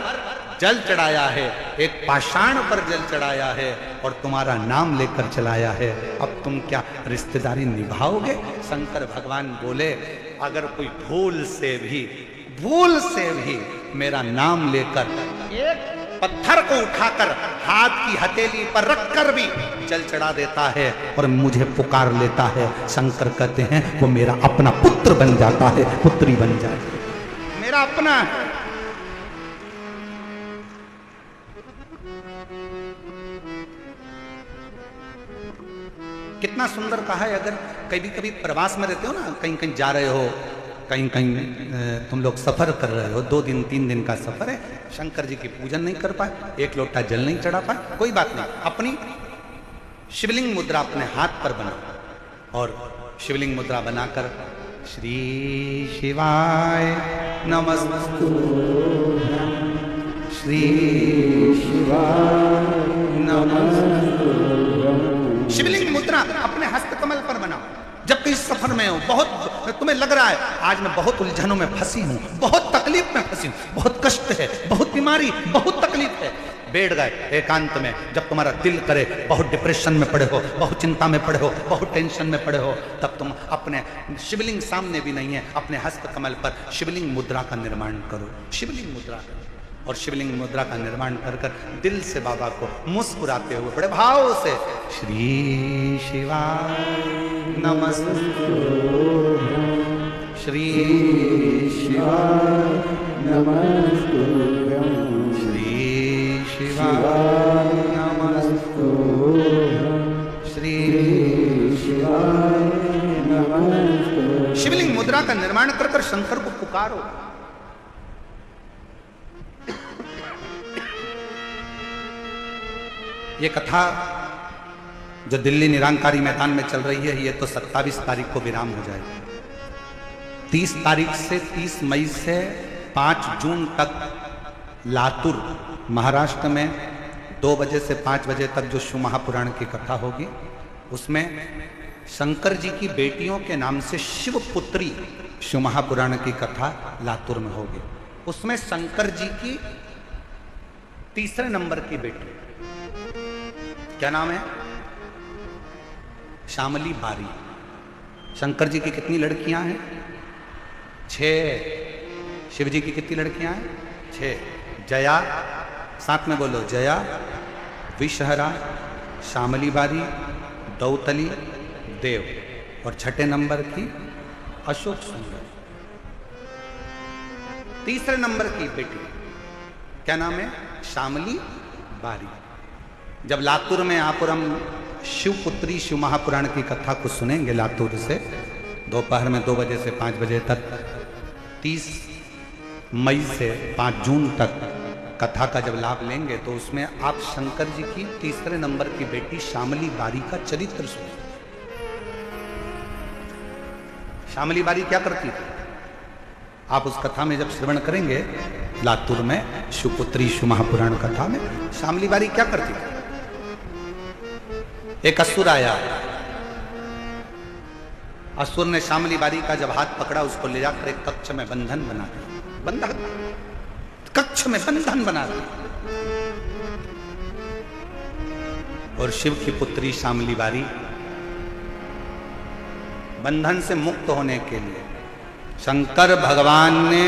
जल चढ़ाया है, एक पाषाण पर जल चढ़ाया है और तुम्हारा नाम लेकर चलाया है, अब तुम क्या रिश्तेदारी निभाओगे? शंकर भगवान बोले, अगर कोई भूल से भी मेरा नाम लेकर एक पत्थर को उठाकर हाथ की हथेली पर रखकर भी जल चढ़ा देता है और मुझे पुकार लेता है, शंकर कहते हैं वो मेरा अपना पुत्र बन जाता है, पुत्री बन जाती है, मेरा अपना है। कितना सुंदर कहा है। अगर कभी प्रवास में रहते हो ना, कहीं जा रहे हो, कहीं तुम लोग सफर कर रहे हो, 2 दिन 3 दिन का सफर है, शंकर जी की पूजन नहीं कर पाए, एक लोटा जल नहीं चढ़ा पाए, कोई बात नहीं, अपनी शिवलिंग मुद्रा अपने हाथ पर बना और शिवलिंग मुद्रा बनाकर श्री शिवाय नमस्तु, श्री शिवाय नमस्तु। शिवलिंग मुद्रा अपने हस्तकमल पर बनाओ। जब कहीं सफर में हो, बहुत तुम्हें लग रहा है आज मैं बहुत उलझनों में फंसी हूं, बहुत तकलीफ में फंसी हूं, बहुत कष्ट है, बहुत बीमारी, बहुत तकलीफ है, बैठ गए एकांत में, जब तुम्हारा दिल करे, बहुत डिप्रेशन में पड़े हो, बहुत चिंता में पड़े हो, बहुत टेंशन में पड़े हो, तब तुम अपने शिवलिंग सामने भी नहीं है, अपने हस्तकमल पर शिवलिंग मुद्रा का निर्माण करो, शिवलिंग मुद्रा और शिवलिंग मुद्रा का निर्माण कर कर दिल से बाबा को मुस्कुराते हुए बड़े भाव से श्री शिवाय नमस्तु, श्री शिवाय नमस्तु, श्री शिवाय नमस्तु, श्री शिवाय नमस्तु। शिवलिंग मुद्रा का निर्माण कर कर शंकर को पुकारो। ये कथा जो दिल्ली निरंकारी मैदान में चल रही है, ये तो 27 तारीख को विराम हो जाएगी। 30 तारीख से 30 मई से 5 जून तक लातूर महाराष्ट्र में 2 बजे से 5 बजे तक जो शिव महापुराण की कथा होगी, उसमें शंकर जी की बेटियों के नाम से शिवपुत्री शिव महापुराण की कथा लातूर में होगी। उसमें शंकर जी की तीसरे नंबर की बेटी, क्या नाम है? श्यामली बारी। शंकर जी की कितनी लड़कियां हैं? 6। शिव जी की कितनी लड़कियां हैं? 6। जया, साथ में बोलो, जया, विषहरा, श्यामली बारी, दौतली, देव, और छठे नंबर की अशोक सुंदर। तीसरे नंबर की बेटी क्या नाम है? श्यामली बारी। जब लातूर में यहाँ पर हम शिवपुत्री शिव महापुराण की कथा को सुनेंगे लातूर से, दोपहर में 2 बजे से 5 बजे तक, 30 मई से 5 जून तक कथा का जब लाभ लेंगे, तो उसमें आप शंकर जी की तीसरे नंबर की बेटी श्यामली बारी का चरित्र सुनेंगे। श्यामली बारी क्या करती थी, आप उस कथा में जब श्रवण करेंगे लातूर में शिवपुत्री शिव महापुराण कथा में, श्यामली बारी क्या करती थी? एक असुर आया, असुर ने श्यामली बारी का जब हाथ पकड़ा, उसको ले जाकर एक कक्ष में बंधन बना दिया। बंधन, कक्ष में बंधन बना दिया। और शिव की पुत्री श्यामली बारी बंधन से मुक्त होने के लिए शंकर भगवान ने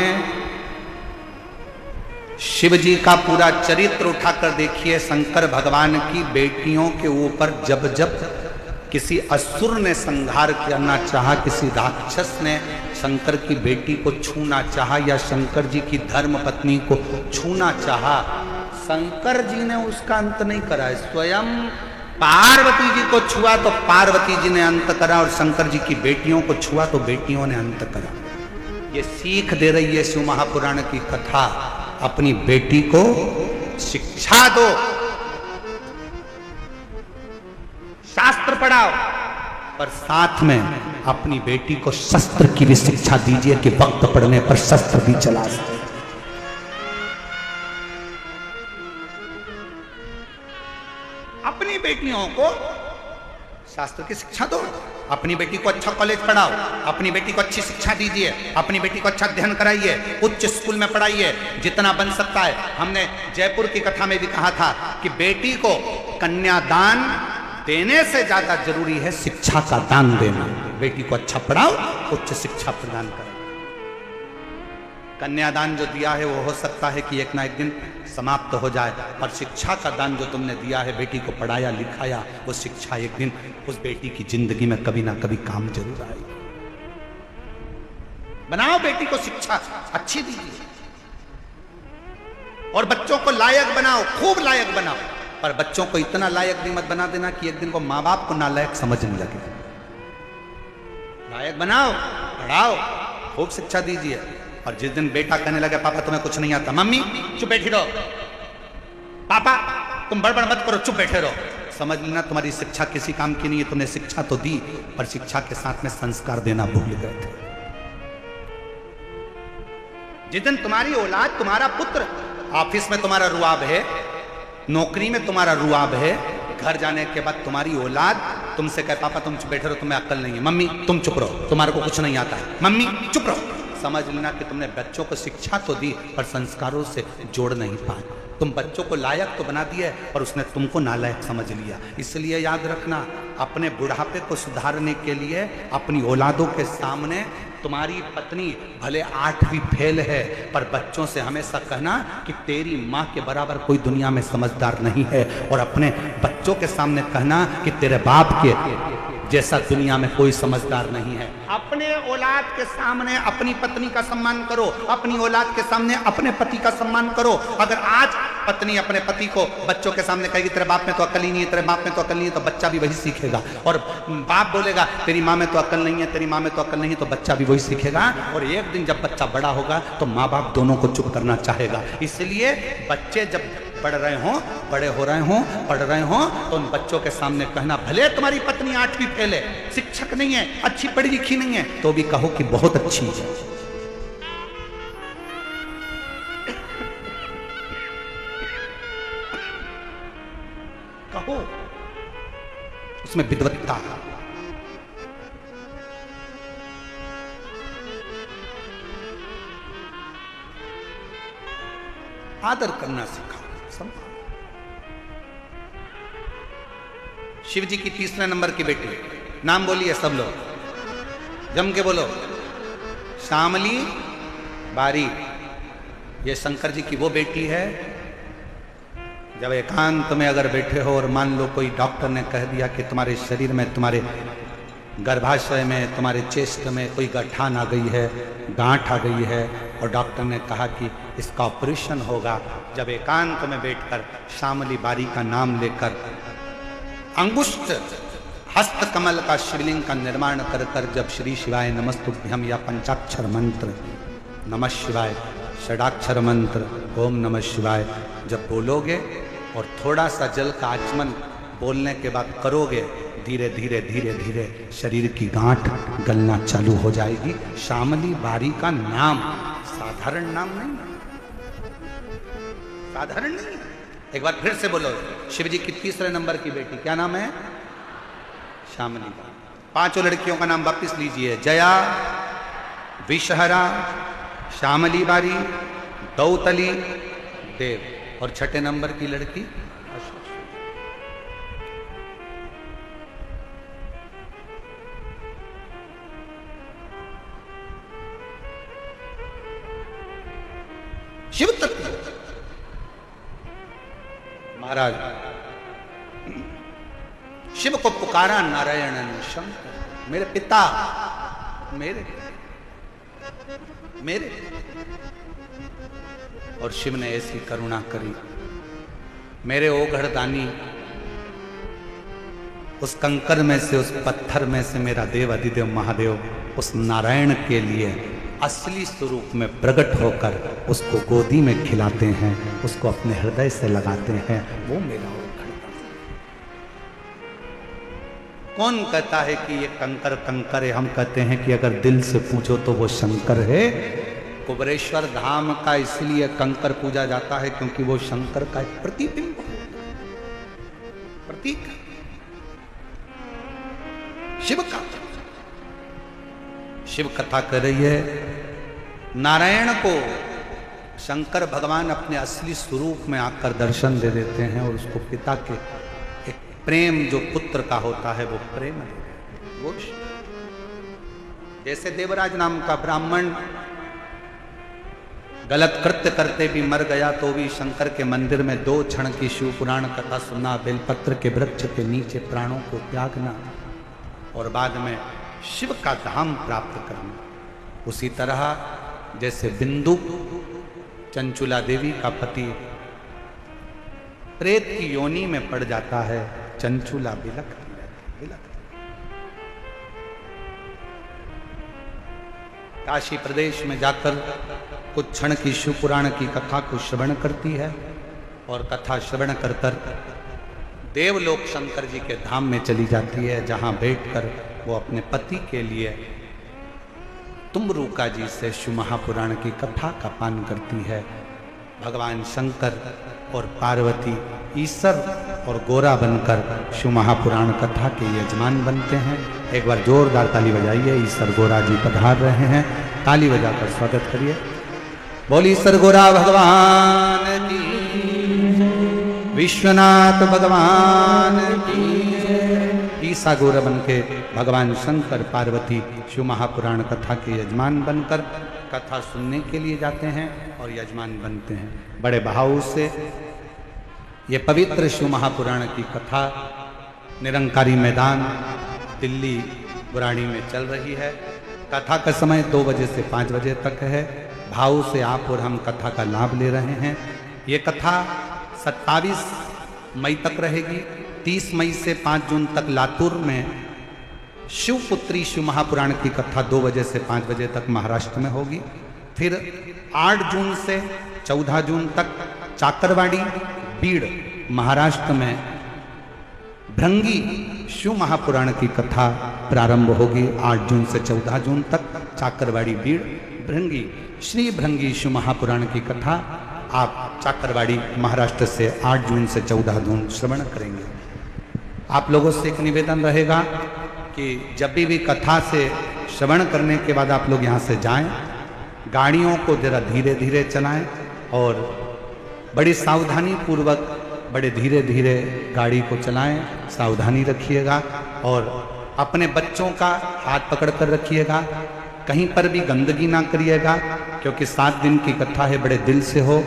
शिव जी का पूरा चरित्र उठाकर देखिए। शंकर भगवान की बेटियों के ऊपर जब जब किसी असुर ने संहार करना चाहा, किसी राक्षस ने शंकर की बेटी को छूना चाहा, या शंकर जी की धर्म पत्नी को छूना चाहा, शंकर जी ने उसका अंत नहीं करा। स्वयं पार्वती जी को छुआ तो पार्वती जी ने अंत करा, और शंकर जी की बेटियों को छुआ तो बेटियों ने अंत करा। ये सीख दे रही है शिव महापुराण की कथा। अपनी बेटी को शिक्षा दो, शास्त्र पढ़ाओ, पर साथ में अपनी बेटी को शस्त्र की भी शिक्षा दीजिए कि वक्त पड़ने पर शस्त्र भी चला सके। अपनी बेटियों को शास्त्र की शिक्षा दो, अपनी बेटी को अच्छा कॉलेज पढ़ाओ, अपनी बेटी को अच्छी शिक्षा दीजिए, अपनी बेटी को अच्छा अध्ययन कराइए, उच्च स्कूल में पढ़ाइए, जितना बन सकता है। हमने जयपुर की कथा में भी कहा था कि बेटी को कन्यादान देने से ज्यादा जरूरी है शिक्षा का दान देना। बेटी को अच्छा पढ़ाओ, उच्च शिक्षा प्रदान करो। कन्यादान जो दिया है वो हो सकता है कि एक ना एक दिन समाप्त हो जाए, पर शिक्षा का दान जो तुमने दिया है, बेटी को पढ़ाया लिखाया, वो शिक्षा एक दिन उस बेटी की जिंदगी में कभी ना कभी काम जरूर आएगी। बनाओ बेटी को शिक्षा अच्छी दीजिए, और बच्चों को लायक बनाओ, खूब लायक बनाओ, पर बच्चों को इतना लायक भी मत बना देना कि एक दिन वो माँ बाप को नालायक समझने लगे। लायक बनाओ, पढ़ाओ, खूब शिक्षा दीजिए। और जिस दिन बेटा कहने लगे पापा तुम्हें कुछ नहीं आता, मम्मी चुप बैठी रहो, पापा तुम बड़बड़ मत करो, चुप बैठे रहो, समझ लेना तुम्हारी शिक्षा किसी काम की नहीं है। तुमने शिक्षा तो दी, पर शिक्षा के साथ में संस्कार देना भूल गए थे। जिस दिन तुम्हारी औलाद, तुम्हारा पुत्र ऑफिस में तुम्हारा रुआब है, नौकरी में तुम्हारा रुआब है, घर जाने के बाद तुम्हारी औलाद तुमसे कहे पापा तुम चुप बैठे रहो, तुम्हें अक्ल नहीं है, मम्मी तुम चुप रहो, तुम्हारे को कुछ नहीं आता है, मम्मी चुप रहो, समझ लेना कि तुमने बच्चों को शिक्षा तो दी, पर संस्कारों से जोड़ नहीं पाए। तुम बच्चों को लायक तो बना दिए, पर उसने तुमको नालायक समझ लिया। इसलिए याद रखना, अपने बुढ़ापे को सुधारने के लिए अपनी औलादों के सामने तुम्हारी पत्नी भले 8वीं फेल है, पर बच्चों से हमेशा कहना कि तेरी माँ के बराबर कोई दुनिया में समझदार नहीं है, और अपने बच्चों के सामने कहना कि तेरे बाप के जैसा दुनिया में कोई समझदार नहीं है। अपने औलाद के सामने अपनी पत्नी का सम्मान करो, अपनी औलाद के सामने अपने पति का सम्मान करो। अगर आज पत्नी अपने पति को बच्चों के सामने कहेगी तेरे बाप में तो अकल ही नहीं है, तेरे बाप में तो अकल नहीं है, तो बच्चा भी वही सीखेगा। और बाप बोलेगा तेरी माँ में तो अकल नहीं है, तेरी माँ में तो अकल नहीं है, तो बच्चा भी वही सीखेगा। और एक दिन जब बच्चा बड़ा होगा तो माँ बाप दोनों को चुप करना चाहेगा। इसलिए बच्चे जब पढ़ रहे हो, बड़े हो रहे हो, पढ़ रहे हो, तो उन बच्चों के सामने कहना, भले तुम्हारी पत्नी 8वीं फेल है, शिक्षक नहीं है, अच्छी पढ़ी लिखी नहीं है, तो भी कहो कि बहुत अच्छी है। कहो, उसमें विद्वत्ता। आदर करना सिखाओ। शिव जी की 3रे नंबर की बेटी, नाम बोलिए सब लोग, जम के बोलो। शामली बारी, ये शंकर जी की वो बेटी है। जब एकांत में अगर बैठे हो और मान लो कोई डॉक्टर ने कह दिया कि तुम्हारे शरीर में, तुम्हारे गर्भाशय में, तुम्हारे चेस्ट में कोई गठान आ गई है, गांठ आ गई है, और डॉक्टर ने कहा कि इसका ऑपरेशन होगा, जब एकांत में बैठकर शामली बारी का नाम लेकर अंगुष्ठ हस्त कमल का शिवलिंग का निर्माण कर कर जब श्री शिवाय नमस्तुभ्यम या पंचाक्षर मंत्र नमः शिवाय, षडाक्षर मंत्र ओम नमः शिवाय जब बोलोगे और थोड़ा सा जल का आचमन बोलने के बाद करोगे, धीरे धीरे धीरे धीरे शरीर की गांठ गलना चालू हो जाएगी। शामली बारी का नाम साधारण नाम नहीं, साधारण नहीं। एक बार फिर से बोलो, शिव जी की 3रे नंबर की बेटी, क्या नाम है? शामली बारी। 5 लड़कियों का नाम वापिस लीजिए, जया, विषहरा, शामली बारी, दौतली, देव, और 6ठे नंबर की लड़की शिव तत्व। महाराज शिव को पुकारा नारायण ने, शंकर मेरे पिता, मेरे और शिव ने ऐसी करुणा करी, मेरे ओघड़दानी, उस कंकर में से, उस पत्थर में से मेरा देव अधिदेव महादेव उस नारायण के लिए असली स्वरूप में प्रकट होकर उसको गोदी में खिलाते हैं, उसको अपने हृदय से लगाते हैं, वो मेरा ओघड़दानी। कौन कहता है कि ये कंकर कंकर है? हम कहते हैं कि अगर दिल से पूछो तो वो शंकर है। कुबरेश्वर धाम का इसलिए कंकर पूजा जाता है क्योंकि वो शंकर का एक प्रतिबिंब, प्रतीक, शिव का। शिव कथा कर रही है, नारायण को शंकर भगवान अपने असली स्वरूप में आकर दर्शन दे देते हैं और उसको पिता के एक प्रेम जो पुत्र का होता है वो प्रेम है। वो जैसे देवराज नाम का ब्राह्मण गलत कृत्य करते भी मर गया तो भी शंकर के मंदिर में 2 क्षण की शिव पुराण कथा सुनना, बेलपत्र के वृक्ष के नीचे प्राणों को त्यागना और बाद में शिव का धाम प्राप्त करना। उसी तरह जैसे बिंदु चंचुला देवी का पति प्रेत की योनि में पड़ जाता है, चंचुला बिलखती रहती, बिलखती। काशी प्रदेश में जाकर कुछ क्षण की शिव पुराण की कथा को श्रवण करती है और कथा श्रवण कर कर देवलोक शंकर जी के धाम में चली जाती है, जहां बैठकर वो अपने पति के लिए तुमरूका जी से शिव महापुराण की कथा का पान करती है। भगवान शंकर और पार्वती ईसर और गोरा बनकर शिव महापुराण कथा के यजमान बनते हैं। एक बार जोरदार ताली बजाइए, ईसर गोरा जी पधार रहे हैं, ताली बजाकर स्वागत करिए। बोली ईसर गोरा भगवान की, विश्वनाथ भगवान की। ईसा गोरा बन के भगवान शंकर पार्वती शिव महापुराण कथा के यजमान बनकर कथा सुनने के लिए जाते हैं और यजमान बनते हैं। बड़े भाव से ये पवित्र शिव महापुराण की कथा निरंकारी मैदान दिल्ली बुराड़ी में चल रही है। कथा का समय 2 बजे से 5 बजे तक है। भाव से आप और हम कथा का लाभ ले रहे हैं। ये कथा 27 मई तक रहेगी। 30 मई से 5 जून तक लातूर में शिवपुत्री शिव महापुराण की कथा 2 बजे से 5 बजे तक महाराष्ट्र में होगी। फिर 8 जून से 14 जून तक चाकरवाड़ी, बीड़ महाराष्ट्र में भृंगी शिव महापुराण की कथा प्रारंभ होगी 8 जून से 14 जून तक। चाकरवाड़ी बीड़ भृंगी श्री भृंगी शिव महापुराण की कथा आप चाकरवाड़ी महाराष्ट्र से 8 जून से 14 जून श्रवण करेंगे। आप लोगों से एक निवेदन रहेगा कि जब भी कथा से श्रवण करने के बाद आप लोग यहाँ से जाएं, गाड़ियों को जरा धीरे धीरे चलाएं और बड़ी सावधानी पूर्वक बड़े धीरे धीरे गाड़ी को चलाएं, सावधानी रखिएगा और अपने बच्चों का हाथ पकड़ कर रखिएगा। कहीं पर भी गंदगी ना करिएगा, क्योंकि 7 दिन की कथा है, बड़े दिल से हो।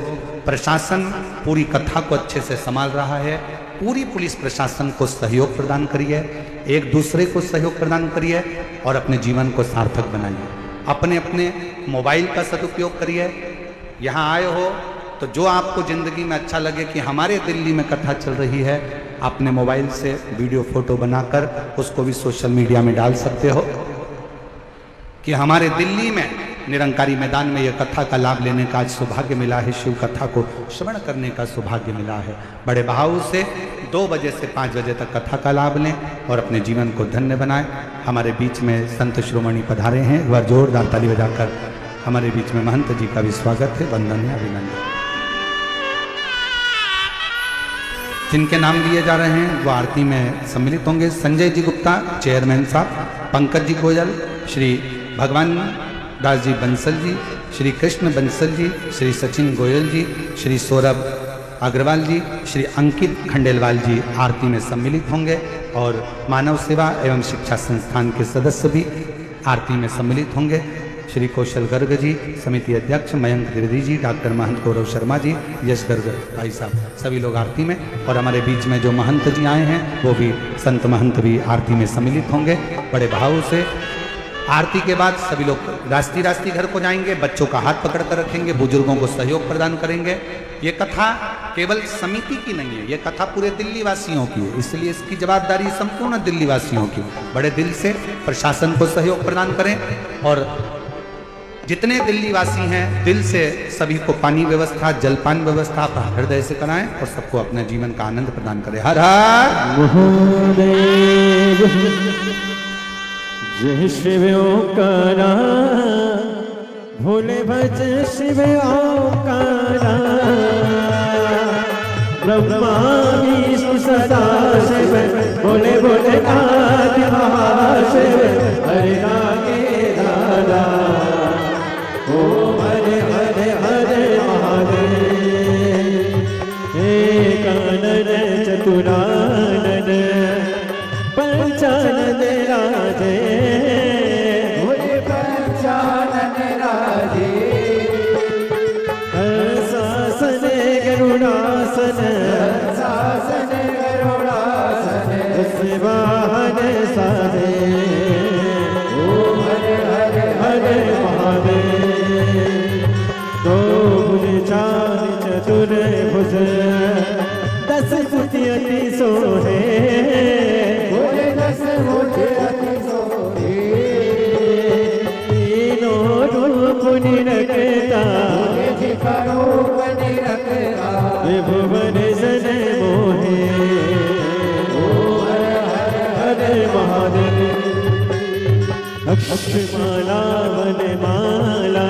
प्रशासन पूरी कथा को अच्छे से संभाल रहा है। पूरी पुलिस प्रशासन को सहयोग प्रदान करिए, एक दूसरे को सहयोग प्रदान करिए और अपने जीवन को सार्थक बनाइए। अपने अपने मोबाइल का सदुपयोग करिए। यहाँ आए हो तो जो आपको ज़िंदगी में अच्छा लगे कि हमारे दिल्ली में कथा चल रही है, अपने मोबाइल से वीडियो फोटो बनाकर उसको भी सोशल मीडिया में डाल सकते हो कि हमारे दिल्ली में निरंकारी मैदान में यह कथा का लाभ लेने का आज सौभाग्य मिला है, शिव कथा को श्रवण करने का सौभाग्य मिला है। बड़े भाव से 2 बजे से 5 बजे तक कथा का लाभ लें और अपने जीवन को धन्य बनाएं। हमारे बीच में संत शिरोमणि पधारे हैं, एक बार जोरदार ताली बजाकर हमारे बीच में महंत जी का भी स्वागत है, वंदन है, अभिनंदन। जिनके नाम लिए जा रहे हैं वो आरती में सम्मिलित होंगे। संजय जी गुप्ता चेयरमैन साहब, पंकज जी गोयल, श्री भगवान दास जी बंसल जी, श्री कृष्ण बंसल जी, श्री सचिन गोयल जी, श्री सौरभ अग्रवाल जी, श्री अंकित खंडेलवाल जी आरती में सम्मिलित होंगे और मानव सेवा एवं शिक्षा संस्थान के सदस्य भी आरती में सम्मिलित होंगे। श्री कौशल गर्ग जी, समिति अध्यक्ष मयंक त्रिवेदी जी, डॉक्टर महंत गौरव शर्मा जी, यश गर्ग भाई साहब, सभी लोग आरती में। और हमारे बीच में जो महंत जी आए हैं वो भी संत महंत भी आरती में सम्मिलित होंगे। बड़े भाव से आरती के बाद सभी लोग रास्ती रास्ती घर को जाएंगे, बच्चों का हाथ पकड़ कर रखेंगे, बुजुर्गों को सहयोग प्रदान करेंगे। ये कथा केवल समिति की नहीं है, ये कथा पूरे दिल्ली वासियों की है, इसलिए इसकी जवाबदारी संपूर्ण दिल्ली वासियों की। बड़े दिल से प्रशासन को सहयोग प्रदान करें और जितने दिल्ली वासी हैं दिल से सभी को पानी व्यवस्था, जलपान व्यवस्था अपना हृदय से कराएं और सबको अपने जीवन का आनंद प्रदान करें। हर हर महादेव, जय शिव ओंकारा, भोले भज शिव ओंकारा, ब्रह्मा विष्णु सदा शिव, बोले बोले आदि महाशिव, हरे रागे दादा, ओम हरे हरे हरे महादेव। एकानन चतुरानन पंचानन राजे, भोले पंचानन राजे, शासन गरुड़ासन, शासन गरुड़ासन, वाहन साधे, ओम हरे हरे हरे महादेव। दो भुज चार चतुर भुज, 10 फुट अति सोहे, बोले 10 फुट अति सोहे, तीनों रूप निरखता, रूप निरखता, भुवन जन मोहे, ओम हरे हरे हरे महादेव। अक्षमाला वनमाला,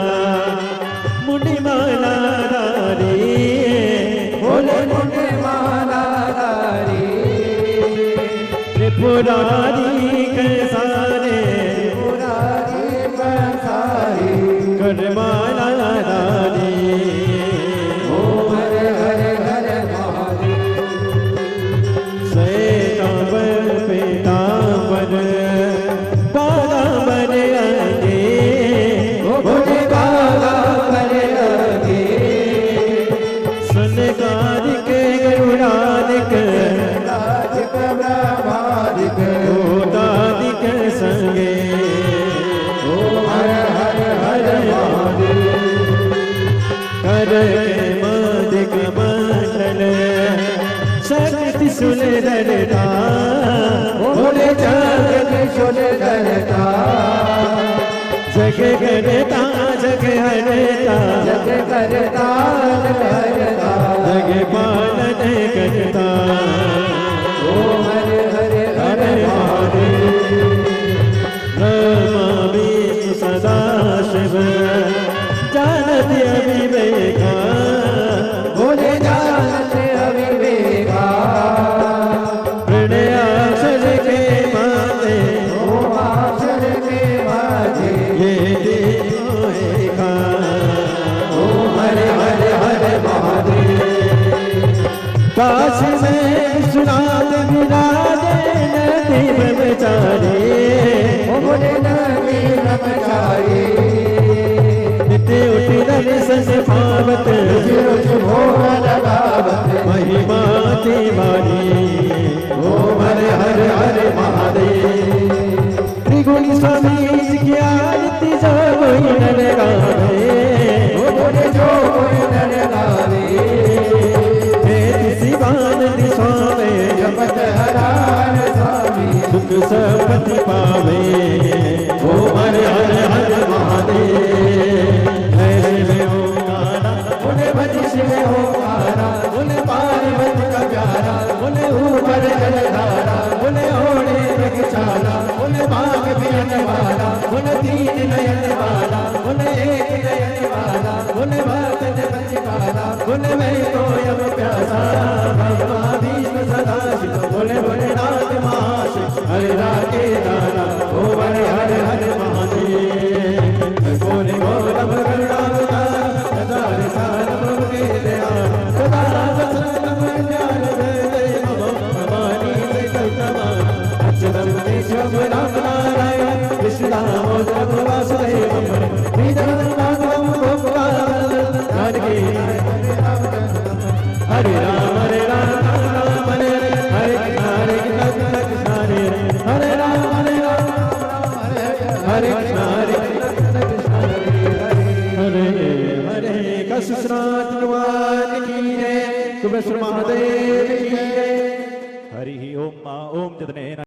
मुनिमाला धारी, बोले मुनिमाला धारी, त्रिपुरारी के सारे, त्रिपुरारी के सारे, करमाला धारी, ओम हरे हरे हरे महादेव। श्वेतांबर पीतांबर, बागांबर अंगे, बोले बागांबर अंगे, सुनकारिक गरुड़ादिक, ब्रह्मादिक, भूतादिक संगे, ओम हरे हरे हरे महादेव। कर मादिक मंडल, शक्ति सुंदरता, बोले जगत सुंदरता, जग करता जग हरता, जग करता जग हरता, जग पालन जानते अविवेका, बोले जानते अविवेका, प्रणयाक्षर के माते, ओम अक्षर के माते, ये तीनों एका। ओम हरे हरे हरे महादेव। काश में विश्वनाथ विराजे नदी ब्रह्मचारी, बोले नदी ब्रह्मचारी, नित्य उठी रवि सस पावत, रोज भोग लगावत, महिमा तिवारी। ओम हरे हरे हरे महादेव। त्रिगुणी स्वामी की आरती जो कोई नर गावे, बोले जो कोई नर गावे, शिवानंद स्वामी जपत हरार स्वामी, सुख संपत्ति पावे। ओम हरे हरे हरे महादेव। ऐसे में ओंकारा, बोले भज शिव ओंकारा, बोले पार्वती का प्यारा, बोले ऊपर जलधारा, बोले ओढ़े मृगशाला, बोले बाग बियन वाला, बोले तीन नयन वाला, बोले एक नयन वाला, बोले भक्त बचकाला, बोले मैं तो अब प्यासा, भगवा भीष्म सदा शिव, बोले बोले नाथ माश, हरे राके दाना, ओ हरे हरे हरे महादेव। बोले बोलम करुणावतार, सदा रे सारम के दया, सदा सतम ज्ञान दे मम भवानी से कल्पमान, अच्युतम केशव राम नारायण, कृष्ण दामोदर वासुदेव, श्रीधर भागवत गोपाल, जानकी हरे राम राम हरे हरे हरे कृष्ण कृष्ण हरे राम हरे कृष्ण हरे हरे कसुसनाथ भगवान की जय। सुबह महादेव की जय। हरि ओम मा ओम जतने